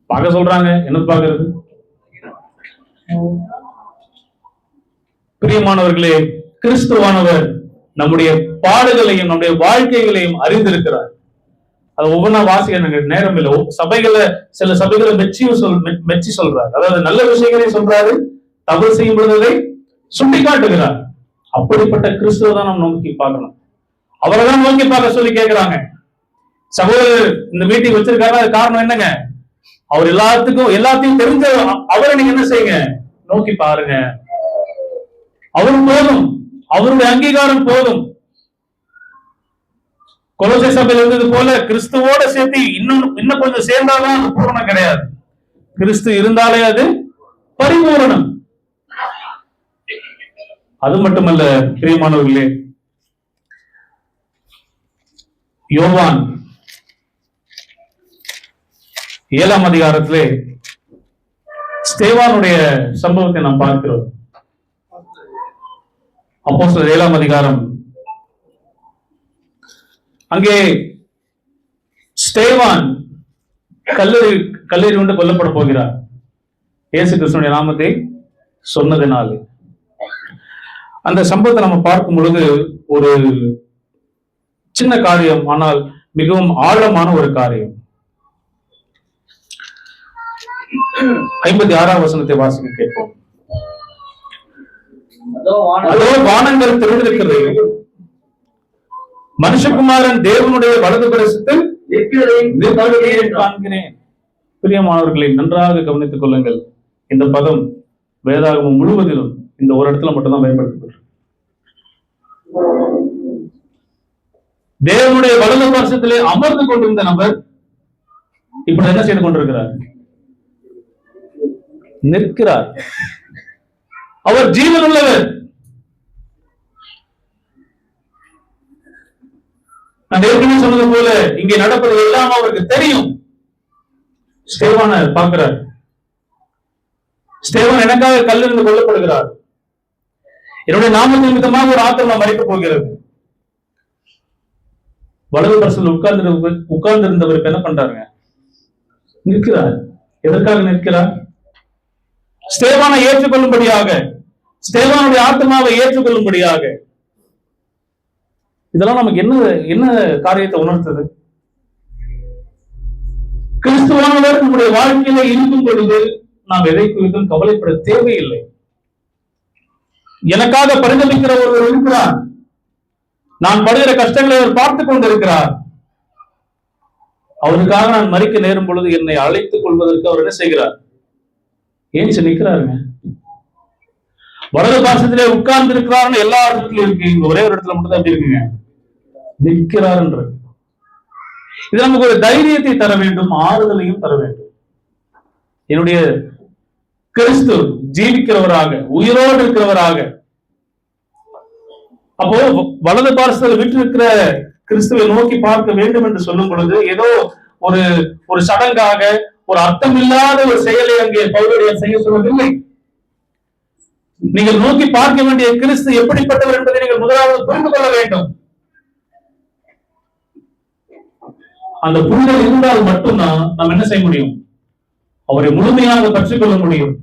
பார்க்க சொல்றாங்க, என்ன பார்க்கிறது? பிரியமானவர்களே, கிறிஸ்துவானவர் நம்முடைய பாடுகளையும் நம்முடைய வாழ்க்கைகளையும் அறிந்திருக்கிறார். அது ஒவ்வொன்றா வாசிக்க நேரம் இல்லை. சபைகளை, சில சபைகளை மெச்சி சொல்றாரு. அதாவது நல்ல விஷயங்களையும் சொல்றாரு, தவறு செய்யும் பொழுதை சுட்டி காட்டுகிறார். அப்படிப்பட்ட கிறிஸ்துவ தான் நம்ம நோக்கி பார்க்கணும். அவரை தான் நோக்கி பார்க்க சொல்லி கேட்கிறாங்க. சகோதரர் இந்த மீட்டிங் வச்சிருக்காரு, அது காரணம் என்னங்க? அவர் எல்லாத்தையும் தெரிஞ்ச அவரை நீங்க என்ன செய்யுங்க? நோக்கி பாருங்க. அவரு போதும், அவருடைய அங்கீகாரம் போதும். கொலோசை சபையில் இருந்தது போல கிறிஸ்துவோட சேர்த்து இன்னும் கொஞ்சம் சேர்ந்தாலும் அது பூரணம் கிடையாது. கிறிஸ்து இருந்தாலே அது பரிபூரணம். அது மட்டுமல்ல பிரியமானவர்களே, யோவான் 7ஆம் அதிகாரத்திலே ஸ்தேவானுடைய சம்பவத்தை நாம் பார்க்கிறோம். அப்போஸ்தலர் 7ஆம் அதிகாரம், அங்கே ஸ்தேவான் கல்லெறி கொண்டு கொல்லப்பட போகிறார், இயேசு கிறிஸ்துவினுடைய நாமத்தை சொன்னதினாலே. அந்த சம்பவத்தை நம்ம பார்க்கும் பொழுது ஒரு சின்ன காரியம், ஆனால் மிகவும் ஆழமான ஒரு காரியம். 56ஆம் வசனத்தை வாசிக்க கேட்போம். அதோ வானங்கள் திறந்திருக்கிறது, மனுஷகுமாரன் தேவனுடைய வலது பிரசத்தில் காண்கிறேன். பிரியமானவர்களை நன்றாக கவனித்துக் கொள்ளுங்கள். இந்த பதம் வேதாகமம் முழுவதிலும் இந்த ஒரு இடத்துல மட்டும்தான் பயன்படுத்தப்பட்டிருக்கு. தேவனுடைய வலது வருஷத்திலே அமர்ந்து கொண்டிருந்த நபர் இப்படி என்ன செய்து கொண்டிருக்கிறார்? நிற்கிறார். அவர் ஜீவன் உள்ளவர். நான் ஏற்கனவே சொன்னது போல இங்கே நடப்பது எல்லாம் அவருக்கு தெரியும். ஸ்தேவான பார்க்கிறார். ஸ்தேவான் எனக்காக கல்லிருந்து கொல்லப்படுகிறார், என்னுடைய நாமத்தின் நிமித்தமாக ஒரு ஆத்திரம் மறைக்கப் போகிறது. வலது பரிசில் உட்கார்ந்து இருந்தவருக்கு என்ன பண்றாருங்க? நிற்கிறார். எதற்காக நிற்கிறார்? ஸ்தேவானை ஏற்றுக்கொள்ளும்படியாக, ஸ்தேவானுடைய ஆத்மாவை ஏற்றுக்கொள்ளும்படியாக. இதெல்லாம் நமக்கு என்ன என்ன காரியத்தை உணர்த்தது? கிறிஸ்துவானவர் நம்முடைய வாழ்க்கையில இருக்கும் பொழுது நாம் எதை குறித்தும் கவலைப்பட தேவையில்லை. எனக்காக பரிதபிக்கிற ஒருவர் இருக்கிறார், நான் படுகிற கஷ்டங்களை அவர் பார்த்துக் கொண்டிருக்கிறார். அவருக்காக நான் மறிக்க நேரும் பொழுது என்னை அழைத்துக் கொள்வதற்கு அவர் என்ன செய்கிறார்? ஏன் நிற்கிறாருங்க. வலது பாசத்திலே உட்கார்ந்து இருக்கிறார்னு எல்லா இடத்துலயும் இருக்கு, இங்க ஒரே ஒரு இடத்துல மட்டும் தான் எப்படி இருக்குங்க? நிற்கிறார் என்று. இது நமக்கு ஒரு தைரியத்தை தர வேண்டும், ஆறுதலையும் தர வேண்டும். என்னுடைய கிறிஸ்து ஜீவிக்கிறவராக, உயிரோடு இருக்கிறவராக. அப்போ வலது பார்சல் விட்டு இருக்கிற கிறிஸ்துவை நோக்கி பார்க்க வேண்டும் என்று சொல்லும் பொழுது ஏதோ ஒரு ஒரு சடங்காக, ஒரு அர்த்தம் இல்லாத ஒரு செயலை அங்கே பவுலுடைய செய்ய சொல்லவில்லை. நீங்கள் நோக்கி பார்க்க வேண்டிய கிறிஸ்து எப்படிப்பட்டவர் என்பதை நீங்கள் முதலாவது புரிந்து கொள்ள வேண்டும். அந்த புரிதல் இருந்தால் மட்டும்தான் நாம் என்ன செய்ய முடியும்? அவரை முழுமையாக பற்றிக் கொள்ள முடியும்.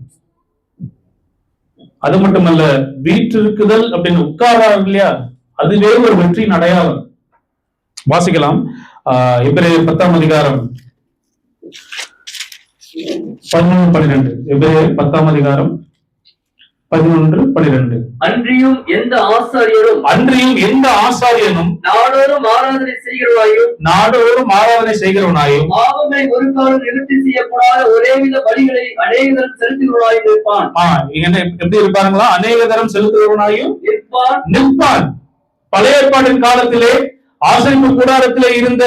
அது மட்டுமல்ல, வீற்றிருக்குதல் அப்படின்னு உட்காராரு இல்லையா, அதுவே ஒரு வெற்றியின் அடையாளம். வாசிக்கலாம். எபிரேயர் 10ஆம் அதிகாரம் 11-12. எபிரேயர் 10ஆம் அதிகாரம் 11-12. அன்றியும் எந்த ஆசாரியனும் நாடோறும் ஆராதனை செய்கிறவனாயும் பாவங்களை ஒரு காலம் நிவர்த்தி செய்யக்கூடாத ஒரேவித பலிகளை அநேக தரம் செலுத்துகிறவனாயும் இருப்பான். எப்படி இருப்பாங்களா? அநேக தரம் செலுத்துகிறவனாயும் நிற்பான். பழைய ஏற்பாட்டின் காலத்திலே ஆசரிப்பு கூடாரத்திலே இருந்த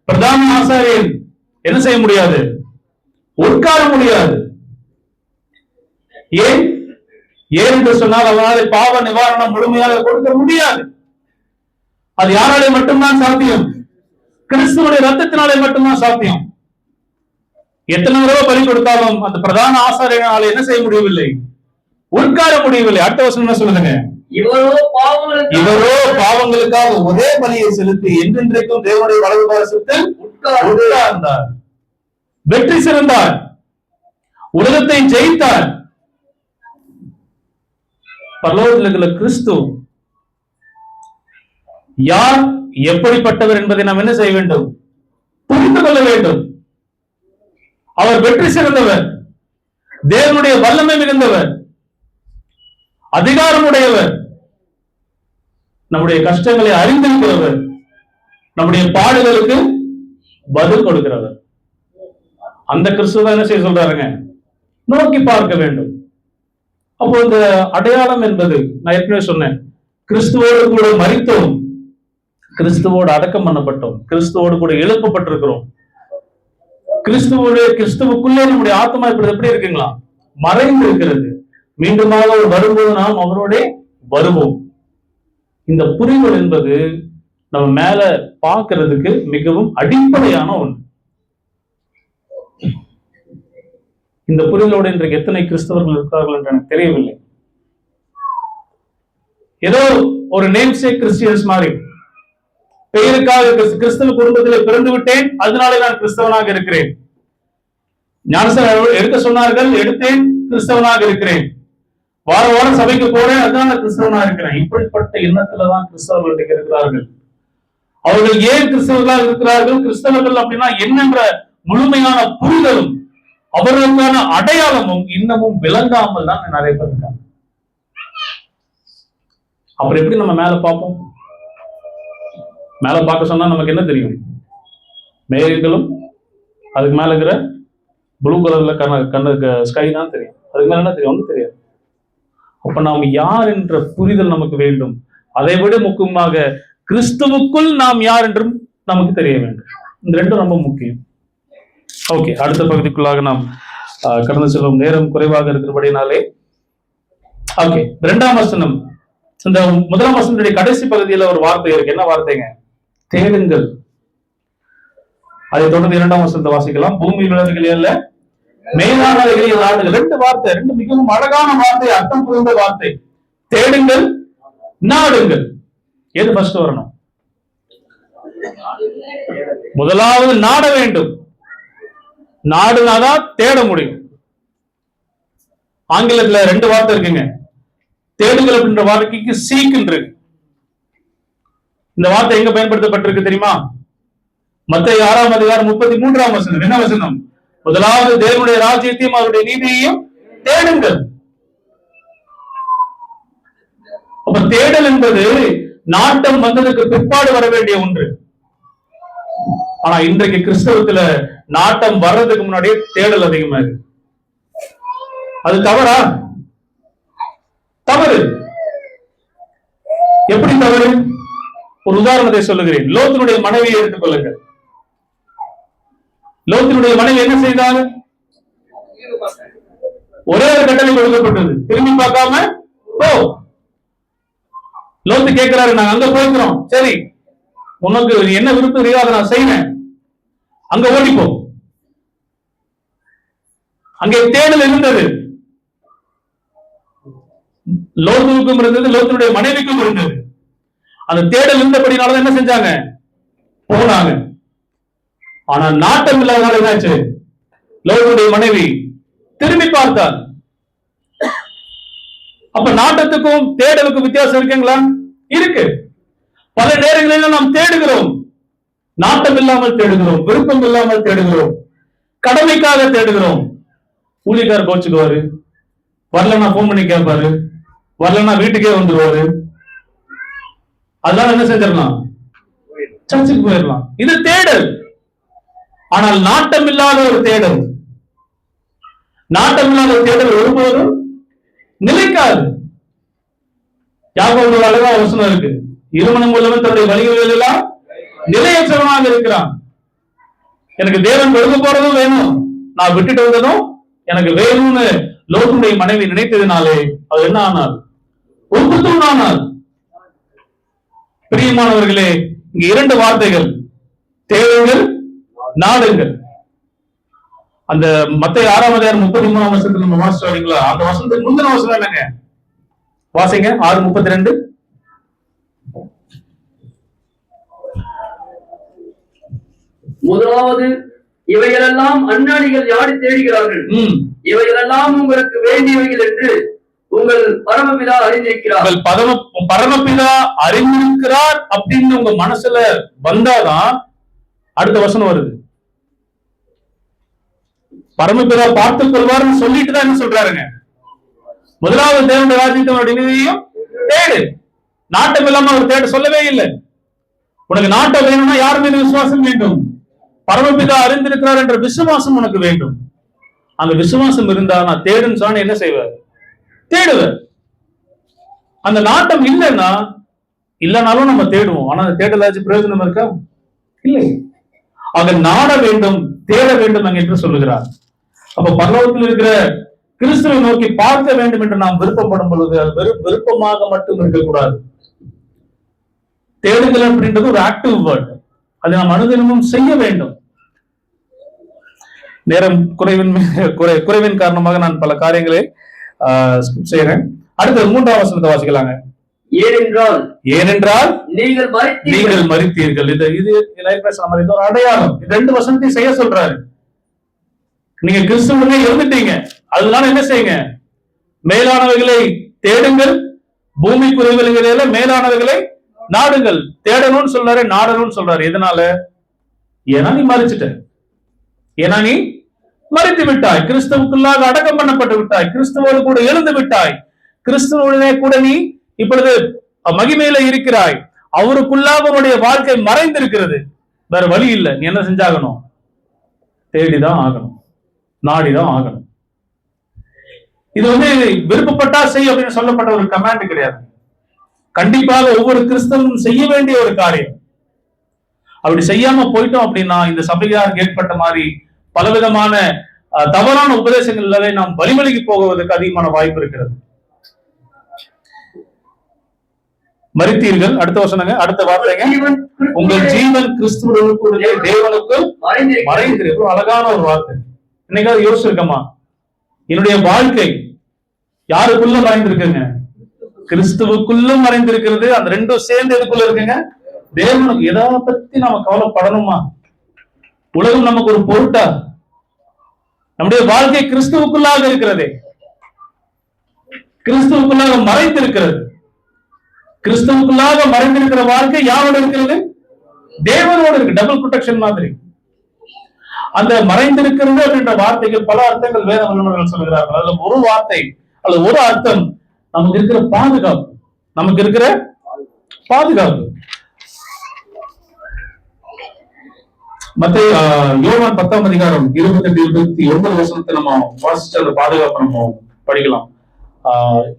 பிரதான ஆசாரியன் என்ன செய்ய முடியாது? உட்கார முடியாது. ஏன் என்று சொன்னால் அவனால பாவ நிவாரணம் முழுமையாக கொடுக்க முடியாது. அது யாராலே மட்டும்தான் சாத்தியம்? கிறிஸ்துவனுடைய ரத்தத்தினாலே மட்டும்தான் சாத்தியம். எத்தனை தடவை பலி கொடுத்தாலும் அந்த பிரதான ஆசாரியனால என்ன செய்ய முடியவில்லை? உட்கார முடியவில்லை. அடுத்த வசனம் என்ன சொல்லுங்க? இவரோ பாவங்களுக்காக ஒரே பலியை செலுத்தி என்றென்றைக்கும் தேவனுடைய வலது பாரசத்தில் உட்கார்ந்தார், வெற்றி சிறந்தார், உலகத்தை ஜெயித்தார். பரலோகத்தில் இருக்கிற கிறிஸ்து யார், எப்படிப்பட்டவர் என்பதை நாம் என்ன செய்ய வேண்டும்? புரிந்து கொள்ள வேண்டும். அவர் வெற்றி சிறந்தவர், தேவனுடைய வல்லமை மிகுந்தவர், அதிகாரமுடையவர், நம்முடைய கஷ்டங்களை அறிந்திருக்கிறவர், நம்முடைய பாடுகளுக்கு பதில் கொடுக்கிறவர். அந்த கிறிஸ்துவ என்ன செய்ய சொல்றாருங்க? நோக்கி பார்க்க வேண்டும். அப்போ இந்த அடையாளம் என்பது, நான் ஏற்கனவே சொன்னேன், கிறிஸ்துவோடு கூட மரித்தோம், கிறிஸ்துவோடு அடக்கம் பண்ணப்பட்டோம், கிறிஸ்துவோடு கூட எழுப்பப்பட்டிருக்கிறோம். கிறிஸ்துவுக்குள்ளே நம்முடைய ஆத்மா இப்படி எப்படி இருக்குங்களா? மறைந்து இருக்கிறது. மீண்டுமாக அவர் வரும்போது நாம் அவரோட வருவோம். இந்த புரிதல் என்பது நம்ம மேல பார்க்கிறதுக்கு மிகவும் அடிப்படையான ஒன்று. இந்த புரிதலோடு இன்றைக்கு எத்தனை கிறிஸ்தவர்கள் இருக்கிறார்கள் என்று எனக்கு தெரியவில்லை. ஏதோ ஒரு நேம்சேக் கிறிஸ்டியன்ஸ் மாதிரி, பெயருக்காக கிறிஸ்தவ குடும்பத்தில் பிறந்து விட்டேன், அதனாலே நான் கிறிஸ்தவனாக இருக்கிறேன். ஞானஸ்நானம் எடுக்க சொன்னார்கள், எடுத்தேன், கிறிஸ்தவனாக இருக்கிறேன். வார வாரம் சபைக்கு போறேன், அதனால கிறிஸ்தவனாக இருக்கிறேன். இப்படிப்பட்ட எண்ணத்துலதான் கிறிஸ்தவர்கள் இருக்கிறார்கள். அவர்கள் ஏன் கிறிஸ்தவர்களாக இருக்கிறார்கள்? கிறிஸ்தவர்கள் அப்படின்னா என்னென்ற முழுமையான புரிதலும் அவர்களுக்கான அடையாளமும் இன்னமும் விளங்காமல் தான் நிறைய பேர் இருக்காங்க. அப்புறம் எப்படி நம்ம மேல பார்ப்போம்? மேல பார்க்க சொன்னா நமக்கு என்ன தெரியும்? மேகங்களும் அதுக்கு மேல இருக்கிற ப்ளூ கலர்ல ஸ்கை தான் தெரியும். அதுக்கு மேல என்ன தெரியும்? ஒன்றும் தெரியாது. அப்ப நாம் யார் என்ற புரிதல் நமக்கு வேண்டும். அதை விட முக்கியமாக கிறிஸ்துவுக்குள் நாம் யார் என்றும் நமக்கு தெரிய வேண்டும். இந்த ரெண்டும் ரொம்ப முக்கியம். ஓகே, அடுத்த பகுதிக்குள்ளாக நாம் கடந்து செல்லும் நேரம் குறைவாக இருக்கிறபடினாலே, ஓகே, 2ஆம் வசனம். இந்த 1ஆம் வசனத்துடைய கடைசி பகுதியில ஒரு வார்த்தை இருக்கு. என்ன வார்த்தைங்க? தேடுங்கள். அதை தொடர்ந்து 2ஆம் வசனத்தை வாசிக்கலாம். பூமியில் உள்ளவர்களே அல்ல, மேலானவைகளை நாடுகள். 2 வார்த்தை, 2 மிகவும் அழகான வார்த்தை, அர்த்தம் புரிந்த வார்த்தை. தேடுங்கள், நாடுங்கள். எது ஃபர்ஸ்ட் வரணும்? முதலாவது நாட வேண்டும். நாடுனாதான் தேட முடியும். ஆங்கிலத்துல 2 வார்த்தை இருக்குங்க. தேடுங்கள் அப்படின்ற வார்த்தைக்கு சீக் இருக்கு. இந்த வார்த்தை எங்க பயன்படுத்தப்பட்டிருக்கு தெரியுமா? மத்தேயு 6ஆம் அதிகாரம் 33ஆம் வசனம். என்ன வசனம்? முதலாவது தேவனுடைய ராஜ்யத்தையும் அவருடைய நீதியையும் தேடுங்கள். அப்ப தேடல் என்பது நாட்டம் வந்ததுக்கு பிற்பாடு வர வேண்டிய ஒன்று. ஆனா இன்றைக்கு கிறிஸ்தவத்துல நாட்டம் வர்றதுக்கு முன்னாடியே தேடல் அதிகமா இருக்கு. அது தவறா? தவறு. எப்படி தவறு? ஒரு உதாரணத்தை சொல்லுகிறேன். லோத்தினுடைய மனைவியை எடுத்துக் கொள்ளுங்கள். லோத்தினுடைய மனைவி என்ன செய்தார்? ஒரே ஒரு கட்டளை கொடுக்கப்பட்டது, திரும்பி பார்க்காம போ. லோத்து கேட்கிறாரு, நாங்க அங்க போய்க்கிறோம், சரி உனக்கு என்ன விருப்பம் இருக்கோ அதை நான் செய்வேன், அங்க ஓடிப்போ. அங்கே தேடல் இருந்தது. லோத்துவுக்கும் இருந்தது, லோத்தினுடைய மனைவிக்கும் இருந்தது. அந்த தேடல் இருந்தபடினால என்ன செஞ்சாங்க? போனாங்க. ஆனா நாட்டம் இல்லாதனால என்னாச்சு? லோத்துடைய மனைவி திரும்பி பார்த்தார். அப்ப நாட்டத்துக்கும் தேடலுக்கும் வித்தியாசம் இருக்குங்களா? இருக்கு. பல நேரங்களில் நாம் தேடுகிறோம், நாட்டம் இல்லாமல் தேடுகிறோம், விருப்பம் இல்லாமல் தேடுகிறோம், கடமைக்காக தேடுகிறோம். ஊழியக்காரர் கோச்சுக்குவாரு, வரலன்னா போன் பண்ணி கேட்பாரு, வரலன்னா வீட்டுக்கே வந்துருவாரு. அதனால என்ன செஞ்சிடலாம்? சர்ச்சுக்கு போயிடலாம். இது தேடல். ஆனால் நாட்டம் இல்லாத ஒரு தேடல், நாட்டம் இல்லாத தேடல் ஒருபோதும் நிலைக்காது. யாக்கோபு அழகா வசனம் இருக்கு, இருமனம் உள்ளவன் தன்னுடைய வழிகளில் எல்லாம் நிலையற்றவனாக இருக்கிறான். எனக்கு தேவன் கொடுக்க போறதும் வேணும், நான் விட்டுட்டு வந்ததும் எனக்கு வேணும்னு லோத்துடைய மனைவி நினைத்ததினாலே அது என்ன ஆனால்? ஒப்புத்தூண் ஆனால். பிரியமானவர்களே, இங்க 2 வார்த்தைகள், தேடுங்கள், நாடுங்கள். அந்த மத்தேயு 6ஆம் அதிகாரம் 33ஆம் வசனத்துல நம்ம வாசிச்சோம். அந்த வசனத்துக்கு முந்தின வசனம் என்னங்க? வாசிங்க. 6:32. முதலாவது, இவைகளெல்லாம் அஞ்ஞானிகள் யாடி தேடுகிறார்கள், இவைகளெல்லாம் உங்களுக்கு வேண்டியவைகள் என்று உங்கள் பரமபிதா அறிந்திருக்கிறார். பரமபிதா அறிந்திருக்கிறார் அப்படின்னு உங்க மனசுல வந்தாதான் அடுத்த வசனம் வருது. பரமபிதா பார்த்துக் கொள்வார்னு சொல்லிட்டு தான் என்ன சொல்றாருங்க? முதலாவது தேவனுடைய ராஜ்யத்தினுடைய நீதியையும் தேடு. நாட்டம் இல்லாம அவர் தேட சொல்லவே இல்லை. உனக்கு நாட்டம் வேணும்னா யார் மீது விசுவாசம் வேண்டும்? பரமபிதா அறிந்திருக்கிறார் என்ற விசுவாசம் உனக்கு வேண்டும். அந்த விசுவாசம் இருந்தா நான் தேடுன்னு சொன்ன என்ன செய்வார்? தேடுவார். அந்த நாட்டம் இல்லைனாலும் நம்ம தேடுவோம். ஆனா அந்த தேடலாச்சு பிரயோஜனம் இருக்கா? இல்லை. ஆக நாட வேண்டும், தேட வேண்டும் என்று சொல்லுகிறார். அப்ப பரலோகத்தில் இருக்கிற கிறிஸ்துவை நோக்கி பார்க்க வேண்டும் என்று நாம் விருப்பப்படும் பொழுது அது வெறும் விருப்பமாக மட்டும் இருக்கக்கூடாது. தேடுதல் அப்படின்றது ஒரு ஆக்டிவ் வேர்ட். அதை நாம் அனுதினமும் செய்ய வேண்டும். நேரம் குறைவின் காரணமாக நான் பல காரியங்களை ஸ்கிப் செய்யறேன். அடுத்து 3ஆம் வசனத்தை வாசிக்கலாங்க. ஏனென்றால் நீங்கள் மரித்தீர்கள். இது ஒரு அடையாளம். 2 வசனத்தையும் செய்ய சொல்றாரு. நீங்க கிறிஸ்துவுடனே இருந்துட்டீங்க, அதனால என்ன செய்யுங்க? மேலானவைகளை தேடுங்கள், பூமிக்குரியவைகளை மேலானவைகளை நாடுங்கள். தேடணும்னு சொல்றாரு, நாடணும்னு சொல்றாரு. எதனால? ஏன்னா நீ மரிச்சிட்ட, ஏன்னா நீ மரித்து விட்டாய், கிறிஸ்துவுக்குள்ளாக அடக்கம் பண்ணப்பட்டு விட்டாய், கிறிஸ்துவோடு கூட எழுந்து விட்டாய், கிறிஸ்துவோட கூட நீ இப்பொழுது மகிமையில இருக்கிறாய், அவருக்குள்ளாக உன்னுடைய வாழ்க்கை மறைந்திருக்கிறது, வேற வழி இல்லை, நீ என்ன செஞ்சாகணும்? தேடிதான் ஆகணும், நாடிதான் ஆகணும். இது விருப்பப்பட்டா செய் அப்படின்னு சொல்லப்பட்ட ஒரு கமாண்ட் கிடையாது. கண்டிப்பாக ஒவ்வொரு கிறிஸ்தவனும் செய்ய வேண்டிய ஒரு காரியம். அப்படி செய்யாம போயிட்டோம் அப்படின்னா இந்த சபையாருக்கு ஏற்பட்ட மாதிரி பலவிதமான தவறான உபதேசங்களாலே நாம் வழிமொழிக்கு போவதற்கு அதிகமான வாய்ப்பு இருக்கிறது. மரித்தீர்கள், அடுத்த வசனங்க, அடுத்த வார்த்தைங்க, உங்கள் ஜீவன் கிறிஸ்துவுக்குள்ளே தேவனுக்கு மறைந்திருக்கு. அழகான ஒரு வார்த்தை. இன்னைக்காவது யோசிச்சிருக்கமா, என்னுடைய வாழ்க்கை யாருக்குள்ள மறைந்திருக்குங்க? கிறிஸ்துவுக்குள்ளும் மறைந்திருக்கிறது. அந்த ரெண்டும் சேர்ந்து எதுக்குள்ள இருக்குங்க? தேவனுக்கு. எதை பத்தி நாம கவலைப்படணுமா? உலகம் நமக்கு ஒரு பொருட்டா? நம்முடைய வாழ்க்கை கிறிஸ்துவுக்குள்ளாக இருக்கிறதே, கிறிஸ்துவுக்குள்ளாக மறைந்திருக்கிறது. கிறிஸ்துவுக்குள்ளாக மறைந்திருக்கிற வாழ்க்கை யாரோட இருக்கிறது? தேவனோடு இருக்கு. டபுள் ப்ரொடெக்ஷன் மாதிரி. அந்த மறைந்திருக்கிறது அப்படின்ற வார்த்தைகள் பல அர்த்தங்கள் வேத வல்லுநர்கள் சொல்கிறார்கள். அதுல ஒரு வார்த்தை அல்லது ஒரு அர்த்தம் நமக்கு இருக்கிற பாதுகாப்பு, நமக்கு இருக்கிற பாதுகாப்பு. மத்தேயு யோவான் 10ஆம் அதிகாரம் 28-29 வசனத்தை நம்ம வாசிச்சு அந்த பாதுகாப்பு நம்ம படிக்கலாம்.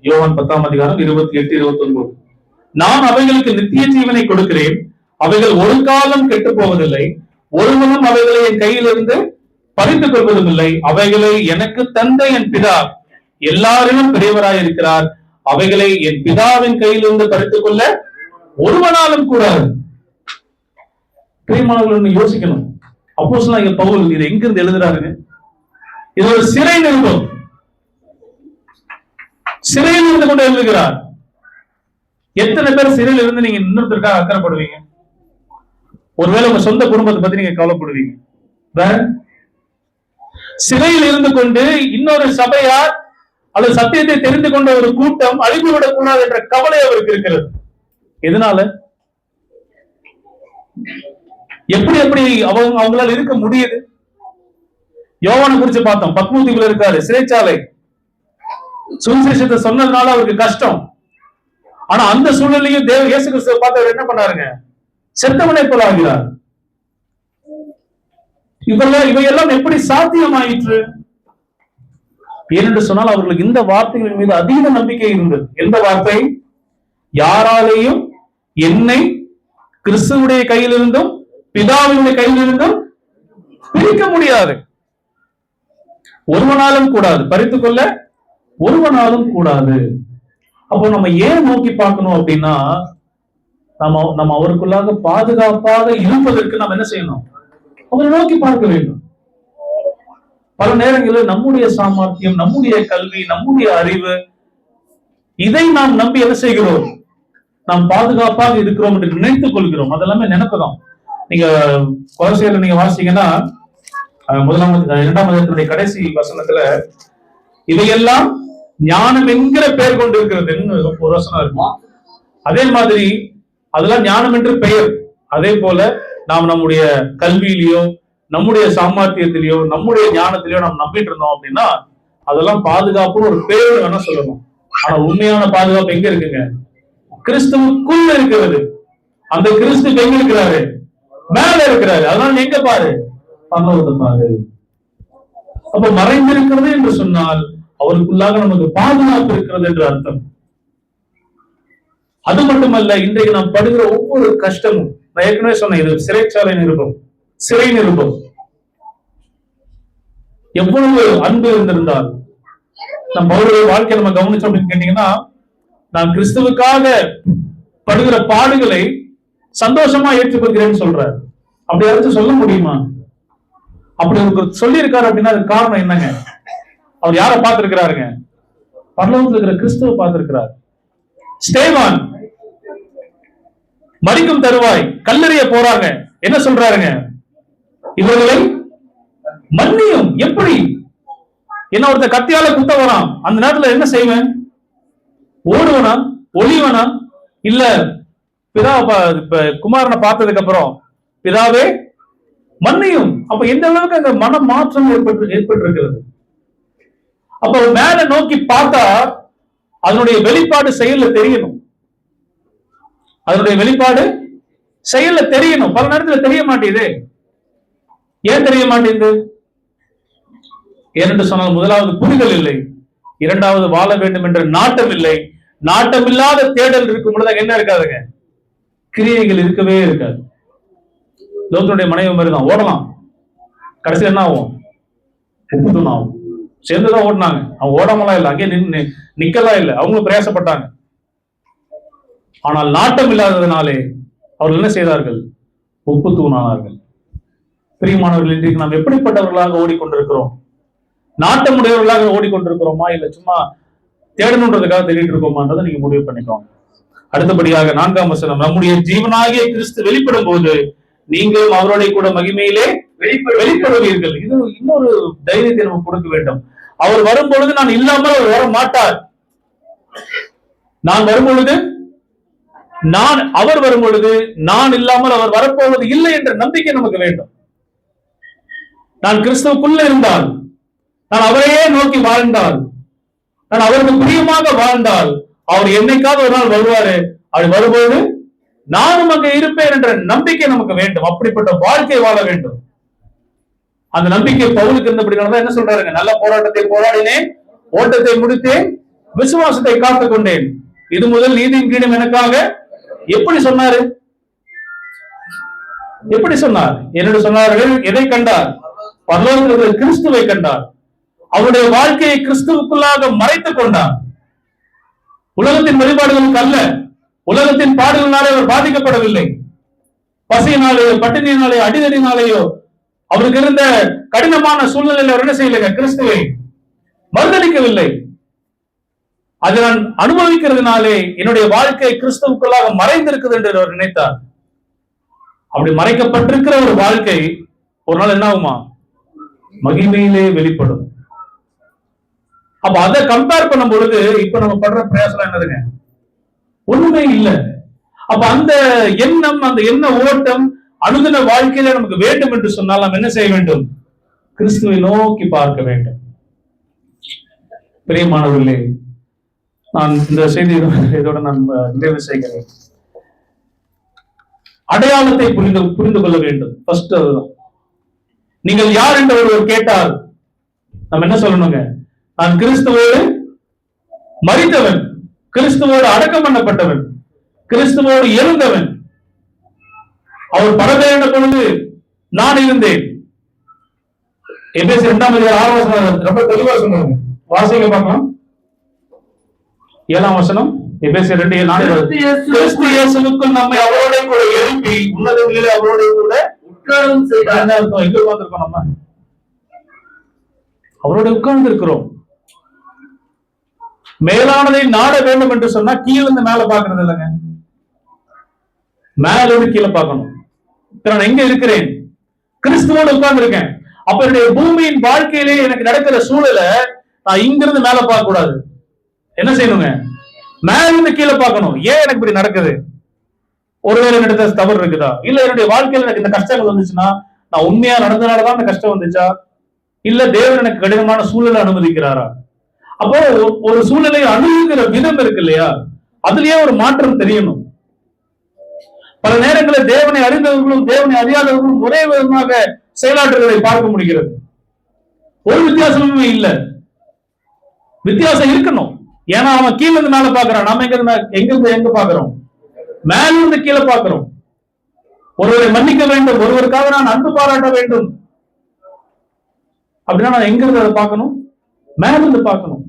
யோவான் 10ஆம் அதிகாரம் 28-29. நான் அவைகளுக்கு நித்திய ஜீவனை கொடுக்கிறேன், அவைகள் ஒரு காலம் கெட்டு போவதில்லை, ஒருவனும் அவைகளை என் கையிலிருந்து பறித்துக் கொள்வதும் இல்லை. அவைகளை எனக்கு தந்த என் பிதா எல்லாரிலும் பெரியவராய் இருக்கிறார், அவைகளை என் பிதாவின் கையிலிருந்து பறித்துக் கொள்ள ஒருவனாலும் கூடாது. பிரியமானவர்கள் யோசிக்கணும். அப்போஸ்தலனாகிய பவுல் இதை எங்கிருந்து எழுதுறாருங்க? இது ஒரு சிறை நிருபம். சிறையில் இருந்து கொண்டு எழுதுகிறார். எத்தனை பேர் சிறையில் இருந்து நீங்க இன்னொருத்தருக்காக அக்கறைப்படுவீங்க? ஒருவேளை உங்க சொந்த குடும்பத்தை பத்தி நீங்க கவலைப்படுவீங்க. சிறையில் இருந்து கொண்டு இன்னொரு சபையார் அல்லது சத்தியத்தை தெரிந்து கொண்ட ஒரு கூட்டம் அழிந்து விடக்கூடாது என்ற கவலை அவருக்கு இருக்கிறது. எதனால? எப்படி எப்படி அவங்களால இருக்க முடியுது? யோவானை குறிச்சு பார்த்தோம். பத்மூதிக்குள்ள இருக்காரு, சிறைச்சாலை. சுவிசேஷத்தை சொன்னதுனால அவருக்கு கஷ்டம். ஆனா அந்த சூழ்நிலையும் இயேசு கிறிஸ்துவை பார்த்தவர் என்ன பண்ணாருங்க? செத்தவனை போல ஆகிறார். இவையெல்லாம் எப்படி சாத்தியமாயிற்று? ஏனென்று சொன்னால் அவர்களுக்கு இந்த வார்த்தைகளின் மீது அதீத நம்பிக்கை இருந்தது. எந்த வார்த்தை? யாராலேயும் என்னை கிறிஸ்துவுடைய கையிலிருந்தும் பிதாவினுடைய கையிலிருந்தும் பிரிக்க முடியாது, ஒருவனாலும் கூடாது, பறித்துக் கொள்ள ஒருவனாலும் கூடாது. அப்போ நம்ம ஏன் நோக்கி பார்க்கணும் அப்படின்னா, நம்ம அவருக்குள்ளாக பாதுகாப்பாக இருப்பதற்கு நம்ம என்ன செய்யணும்? அவரை நோக்கி பார்க்க வேண்டும். பல நேரங்களில் நம்முடைய சாமர்த்தியம், நம்முடைய கல்வி, நம்முடைய அறிவு, இதை நாம் நம்பி என்ன செய்கிறோம்? நாம் பாதுகாப்பாக இருக்கிறோம் என்று நினைத்துக் கொள்கிறோம். அதெல்லாமே நினைப்பதான். நீங்க கொலோசியர்ல நீங்க வாசிங்கன்னா 2ஆம் அதிகாரத்தினுடைய கடைசி வசனத்துல இவையெல்லாம் ஞானம் என்கிற பெயர் கொண்டு இருக்கிறதுன்னு ஒரு வசனம் இருக்கும். அதே மாதிரி அதெல்லாம் ஞானம் என்று பெயர். அதே போல நாம் நம்முடைய கல்வியிலையோ நம்முடைய சாமர்த்தியத்திலேயோ நம்முடைய ஞானத்திலேயோ நாம் நம்பிட்டு இருந்தோம் அப்படின்னா அதெல்லாம் பாதுகாப்புன்னு ஒரு பேர் வேணா சொல்லணும். ஆனா உண்மையான பாதுகாப்பு எங்க இருக்குங்க? கிறிஸ்துவுக்குள்ள இருக்கிறது. அந்த கிறிஸ்து எங்க இருக்கிறாரு? மேல இருக்கிறாரு. அதனால எங்க பாரு? பரலோகத்தை பாரு. அப்ப மறைந்திருக்கிறது என்று சொன்னால் அவருக்குள்ளாக நமக்கு பாதுகாப்பு இருக்கிறது என்று அர்த்தம். அது மட்டுமல்ல, இன்றைக்கு நாம் படுகிற ஒவ்வொரு கஷ்டமும், நான் ஏற்கனவே சொன்னேன், இது சிறைச்சாலை நிருபம், சிறை நிருபம். எவ்வளவு அன்பு இருந்திருந்தால் நம்ம பவுலுடைய வாழ்க்கையை நம்ம கவனிச்சோம் அப்படின்னு கேட்டீங்கன்னா, நான் கிறிஸ்துவுக்காக படுகிற பாடுகளை சந்தோஷமா ஏற்றுக்கொள்கிறேன்னு சொல்றாரு. அப்படி யாராச்சும் சொல்ல முடியுமா? அப்படி சொல்லி இருக்காரு அப்படின்னா அதுக்கு காரணம் என்னங்க? அவர் யாரை பார்த்திருக்கிறாருங்க? பரலோகத்தில் இருக்கிற கிறிஸ்துவை பார்த்திருக்கிறார். ஸ்தேவான் மரிக்கும் தருவாய் கல்லெறிய போறாங்க, என்ன சொல்றாருங்க? இவர்களை மன்னியும். எப்படி? என்ன ஒருத்த கத்தியால குத்த வரான், அந்த நேரத்துல என்ன செய்வேன்? ஓடுவனா? ஒளிவனா? இல்ல பிதா குமாரனை பார்த்ததுக்கு அப்புறம் பிதாவே மன்னியும். அப்ப எந்த அளவுக்கு அங்க மன மாற்றம் ஏற்பட்டு இருக்கிறது. அப்ப மேல நோக்கி பார்த்தா அதனுடைய வெளிப்பாடு செயல்ல தெரியணும். அதனுடைய வெளிப்பாடு செயல்ல தெரியணும். பல நேரத்துல தெரிய மாட்டேங்குது. ஏன் தெரிய மாட்டேங்குது? ஏனென்று சொன்னால், முதலாவது புரிதல் இல்லை, இரண்டாவது வாழ வேண்டும் என்ற நாட்டம் இல்லை. நாட்டம் இல்லாத தேடல் இருக்கும் பொழுது என்ன இருக்காதுங்க? கிரியைகள் இருக்கவே இருக்காது. லோகனுடைய மனைவி மாதிரி தான், ஓடலாம், கடைசி என்ன ஆகும்? உப்பு தூண் ஆகும். சேர்ந்துதான் ஓடினாங்க, அவங்க ஓடாமலாம் இல்லை, அங்கே நிக்கலாம் இல்லை, அவங்களும் பிரயாசப்பட்டாங்க. ஆனால் நாட்டம் இல்லாததுனாலே அவர்கள் என்ன செய்தார்கள்? உப்பு தூணானார்கள். பிரியமானவர்கள், இன்றைக்கு நாம் எப்படிப்பட்டவர்களாக ஓடிக்கொண்டிருக்கிறோம்? நாட்டமுடையவர்களாக ஓடிக்கொண்டிருக்கிறோமா, இல்ல சும்மா தேடணுன்றதுக்காக தேடிட்டு இருக்கோமான்றதை நீங்க முடிவு பண்ணிக்கோங்க. அடுத்தபடியாக 4ஆம் வசனம், நம்முடைய ஜீவனாகிய கிறிஸ்து வெளிப்படும் போது நீங்களும் அவருடைய கூட மகிமையிலே வெளிப்படுவீர்கள். இது இன்னொரு தைரியத்தை நமக்கு கொடுக்க வேண்டும். அவர் வரும்பொழுது நான் இல்லாமல் அவர் வர மாட்டார். நான் வரும்பொழுது அவர் வரும்பொழுது நான் இல்லாமல் அவர் வரப்போவது இல்லை என்ற நம்பிக்கை நமக்கு வேண்டும். நான் கிறிஸ்துவுக்குள்ள இருந்தால், நான் அவரையே நோக்கி வாழ்ந்தால், நான் அவருக்கு பிரியமாக வாழ்ந்தால், அவர் என்னைக்காவது ஒரு நாள் வருவாரு. அவர் வரும்போது நானும் அங்கே இருப்பேன் என்ற நம்பிக்கை நமக்கு வேண்டும். அப்படிப்பட்ட வாழ்க்கை வாழ வேண்டும். அந்த நம்பிக்கை பவுலுக்கு இருந்தபடினாலதான் என்ன சொல்றாருங்க? நல்ல போராட்டத்தை போராடினேன், ஓட்டத்தை முடித்தேன், விசுவாசத்தை காத்துக் கொண்டேன். இது முதல் நீதியின் கிரீடம் எனக்காக. எப்படி சொன்னாரு? எப்படி சொன்னார்? என்னோட சொன்னார்கள், எதை கண்டார்? பரலோகத்தில் கிறிஸ்துவை கண்டார். அவருடைய வாழ்க்கையை கிறிஸ்துவுக்குள்ளாக மறைத்துக் கொண்டார். உலகத்தின் வழிபாடுகளுக்கு அல்ல, உலகத்தின் பாடுகளினாலே அவர் பாதிக்கப்படவில்லை. பசியினாலேயோ, பட்டினியினாலேயோ, அடிதடினாலேயோ, அவருக்கு இருந்த கடினமான சூழ்நிலையில் அவர் என்ன செய்யலைங்க? கிறிஸ்துவை மறுதளிக்கவில்லை. அதை நான் அனுபவிக்கிறதுனாலே என்னுடைய வாழ்க்கை கிறிஸ்துவுக்குள்ளாக மறைந்திருக்குது என்று அவர் நினைத்தார். அப்படி மறைக்கப்பட்டிருக்கிற ஒரு வாழ்க்கை ஒரு நாள் என்ன ஆகுமா? மகிமையிலே வெளிப்படும். அப்ப அதை கம்பேர் பண்ணும் பொழுது இப்ப நம்ம படுற பிரயாசம் என்னதுங்க? ஒண்ணுமே இல்லை. அப்ப அந்த எண்ணம், அந்த எண்ண ஓட்டம் அனுதின வாழ்க்கையில நமக்கு வேண்டும் என்று சொன்னால் நாம் என்ன செய்ய வேண்டும்? கிறிஸ்துவை நோக்கி பார்க்க வேண்டும். பிரியமானவர்களே, நான் இந்த செய்தி இதோட நான் நிறைவு செய்கிறேன். அடையாளத்தை புரிந்து கொள்ள வேண்டும். ஃபர்ஸ்ட் அதுதான். நீங்கள் யார் என்று ஒருவர் கேட்டால் நம்ம என்ன சொல்லணுங்க? நான் கிறிஸ்துவோடு மரித்தவன், கிறிஸ்துவோடு அடக்கம் பண்ணப்பட்டவன், கிறிஸ்துவோடு எழுந்தவன். அவர் பரதேறின பொழுது நான் இருந்தேன். எபேசியர் 2ஆம் அதிகாரம் 6ஆம் வசனம் ரொம்ப தெளிவா சொன்னாங்க. வாசிங்க பார்க்கலாம். 7ஆம் வசனம், எபேசியர் 2:4. கிறிஸ்து இயேசுவுக்குள் நம்மை அவரோட கூட எழுப்பி உன்னதங்களிலே அவரோட கூட உட்கார்ந்து செய்தார். என்ன அர்த்தம்? எங்க உட்கார்ந்திருக்கோம்? நம்ம அவரோட உட்கார்ந்து இருக்கிறோம். மேலானதை நாட வேண்டும் என்று சொன்னா கீழே இருந்து மேல பாக்குறது இல்லைங்க, மேல இருந்து கீழே பார்க்கணும். நான் எங்க இருக்கிறேன்? கிறிஸ்துவோடு உட்கார்ந்து இருக்கேன். அப்ப என்னுடைய பூமியின் வாழ்க்கையிலே எனக்கு நடக்கிற சூழலை நான் இங்கிருந்து மேல பார்க்க கூடாது. என்ன செய்யணுங்க? மேல இருந்து கீழே பார்க்கணும். ஏன் எனக்கு இப்படி நடக்குது? ஒருவேளை என்னிடத்துல தவறு இருக்குதா? இல்ல என்னுடைய வாழ்க்கையில எனக்கு இந்த கஷ்டங்கள் வந்துச்சுன்னா நான் உண்மையா நடந்தனாலதான் இந்த கஷ்டம் வந்துச்சா? இல்ல தேவன் எனக்கு கடினமான சூழலை அனுமதிக்கிறாரா? அப்போ ஒரு சூழ்நிலையை அணுகுகிற விதம் இருக்கு இல்லையா, அதுலயே ஒரு மாற்றம் தெரியணும். பல நேரங்களில் தேவனை அறிந்தவர்களும் தேவனை அறியாதவர்களும் ஒரே விதமாக செயலாற்றுவதை பார்க்க முடிகிறது. ஒரு வித்தியாசமுமே இல்லை. வித்தியாசம் இருக்கணும். ஏன்னா அவன் கீழ இருந்து மேல பாக்குறான், நாம எங்க பாக்குறோம்? மேல இருந்து கீழே பாக்குறோம். ஒருவரை மன்னிக்க வேண்டும், ஒருவருக்காக நான் அன்பு பாராட்ட வேண்டும் அப்படின்னா நான் எங்க இருந்து அதை பார்க்கணும்? மேல இருந்து பார்க்கணும்.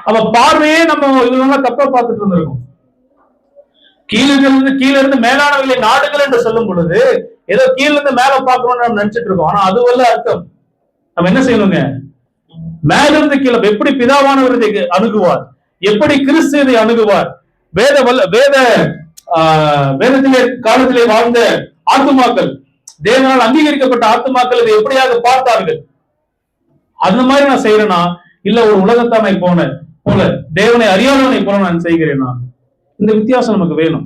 அவ பார்வையே நம்ம இவங்க தப்பா பார்த்துட்டு இருந்திருக்கோம். கீழே இருந்து மேலானவர்களை நாடுகள் என்று சொல்லும் பொழுது ஏதோ கீழ இருந்து மேல பார்க்கணும்னு நம்ம நினைச்சிட்டு இருக்கோம். ஆனா அது வல்ல அர்த்தம். நம்ம என்ன செய்யணுங்க? மேல இருந்து கீழே. எப்படி பிதாவானவர் இதை அணுகுவார், எப்படி கிறிஸ்து இதை அணுகுவார்? வேதத்திலே காலத்திலே வாழ்ந்த ஆத்துமாக்கள், தேவனால் அங்கீகரிக்கப்பட்ட ஆத்துமாக்கள் இதை எப்படியாக பார்த்தார்கள். அந்த மாதிரி நான் செய்யறேனா, இல்ல ஒரு உலகத்தானை போல தேவனை அறியாதவனை போல நான் செய்கிறேனா? இந்த வித்தியாசம் நமக்கு வேணும்.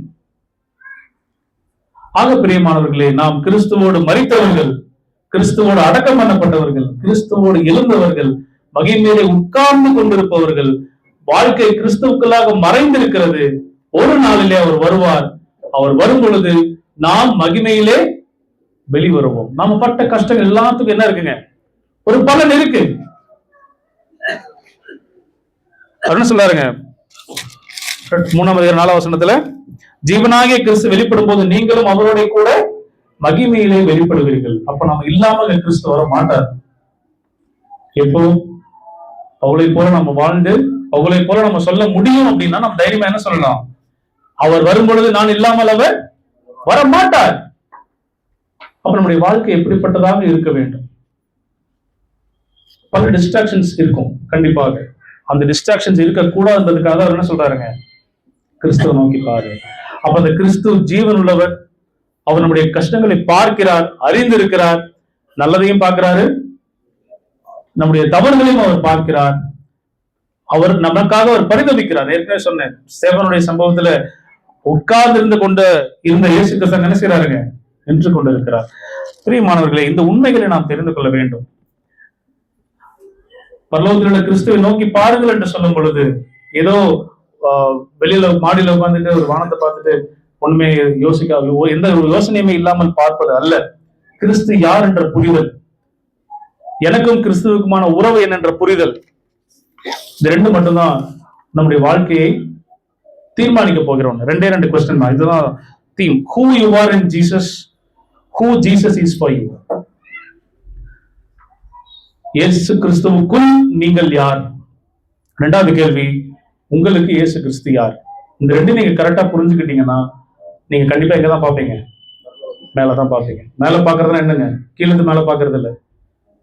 ஆக பிரியமானவர்களே, நாம் கிறிஸ்துவோடு மரித்தவர்கள், கிறிஸ்துவோடு அடக்கம் பண்ணப்பட்டவர்கள், கிறிஸ்துவோடு எழுந்தவர்கள், மகிமையிலே உட்கார்ந்து கொண்டிருப்பவர்கள். வாழ்க்கை கிறிஸ்துவுக்குள்ளாக மறைந்திருக்கிறது. ஒரு நாளிலே அவர் வருவார். அவர் வரும் பொழுது நாம் மகிமையிலே வெளிவருவோம். நாம பட்ட கஷ்டங்கள் எல்லாத்துக்கும் என்ன இருக்குங்க? ஒரு பலன் இருக்கு. என்ன சொல்றாருங்க 3:4 ஜீவனாகிய கிறிஸ்து வெளிப்படும் போது நீங்களும் அவரோட கூட மகிமையிலே வெளிப்படுவீர்கள். அப்ப நம்ம இல்லாமல் கிறிஸ்து வர மாட்டார். எப்போ பவுலை போல நம்ம வாழ்ந்து பவுலை போல நம்ம சொல்ல முடியும் அப்படின்னா நம்ம தைரியமா என்ன சொல்லலாம்? அவர் வரும் பொழுது நான் இல்லாமல் அவர் வர மாட்டார். அப்ப நம்முடைய வாழ்க்கை எப்படிப்பட்டதாக இருக்க வேண்டும்? பல டிஸ்ட்ராக்ஷன்ஸ் இருக்கும் கண்டிப்பாக. அந்த டிஸ்ட்ராக்ஷன்ஸ் இருக்கக்கூடாதுன்றதுக்காக அவர் என்ன சொல்றாருங்க? கிறிஸ்துவ நோக்கி பாரு. அப்ப அந்த கிறிஸ்து ஜீவன் உள்ளவர். அவர் நம்முடைய கஷ்டங்களை பார்க்கிறார், அறிந்திருக்கிறார், நல்லதையும் பார்க்கிறாரு, நம்முடைய தவறுகளையும் அவர் பார்க்கிறார். அவர் நமக்காக அவர் பரிதவிக்கிறார். ஏற்கனவே சொன்னேன், சேவனுடைய சம்பவத்துல உட்கார்ந்து இருந்த இயேசு கிறிஸ்து என்ன செய்யறாருங்க? நின்று கொண்டிருக்கிறார். பிரியமானவர்களே, இந்த உண்மைகளை நாம் தெரிந்து கொள்ள வேண்டும். பரலோகத்தில் உள்ள கிறிஸ்துவை நோக்கி பாருங்கள் என்று சொல்லும் பொழுது ஏதோ வெளியில மாடியில உட்கார்ந்துட்டு ஒரு வானத்தை பார்த்துட்டு ஒண்ணுமே எந்த ஒரு யோசனையுமே இல்லாமல் பார்ப்பது அல்ல. கிறிஸ்து யார் என்ற புரிதல், எனக்கும் கிறிஸ்துவுக்குமான உறவு என்னென்ற புரிதல், இந்த ரெண்டு மட்டும்தான் நம்முடைய வாழ்க்கையை தீர்மானிக்க போகிறோம். 2 கொஸ்டின் தான். இதுதான் theme. Who you are in Jesus, who Jesus is for you. இயேசு கிறிஸ்துவுக்குள் நீங்கள் யார்? 2வது கேள்வி, உங்களுக்கு இயேசு கிறிஸ்து யார்? இந்த ரெண்டு நீங்க கரெக்டா புரிஞ்சுக்கிட்டீங்கன்னா நீங்க கண்டிப்பா எங்கதான் பார்ப்பீங்க? மேலதான் பார்ப்பீங்க. மேல பாக்குறதுனா என்னங்க? கீழிருந்து மேல பாக்குறது இல்ல.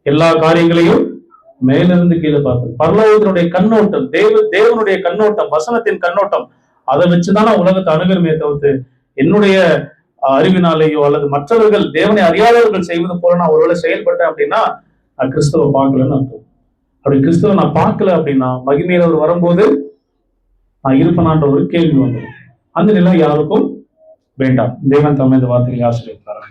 எல்லா காரியங்களையும் மேலிருந்து கீழே பார்ப்பது. பரலோகத்தினுடைய கண்ணோட்டம், தேவனுடைய கண்ணோட்டம், வசனத்தின் கண்ணோட்டம், அதை வச்சுதான் நான் உலகத்தை அணுகிறமே தவிர்த்து என்னுடைய அறிவினாலேயோ அல்லது மற்றவர்கள் தேவனை அறியாதவர்கள் செய்வது போல நான் ஒருவேளை செயல்பட்டேன் அப்படின்னா நான் கிறிஸ்துவ பார்க்கலன்னு அர்த்தம். அப்படி கிறிஸ்துவ நான் பார்க்கல அப்படின்னா மகிமையில அவர் வரும்போது நான் இருப்பேனான்ற ஒரு கேள்வி வந்துடும். அந்த நிலை யாருக்கும் வேண்டாம். தேவன் தம்மை இந்த வார்த்தைகளை ஆசீர்வதிப்பாராக.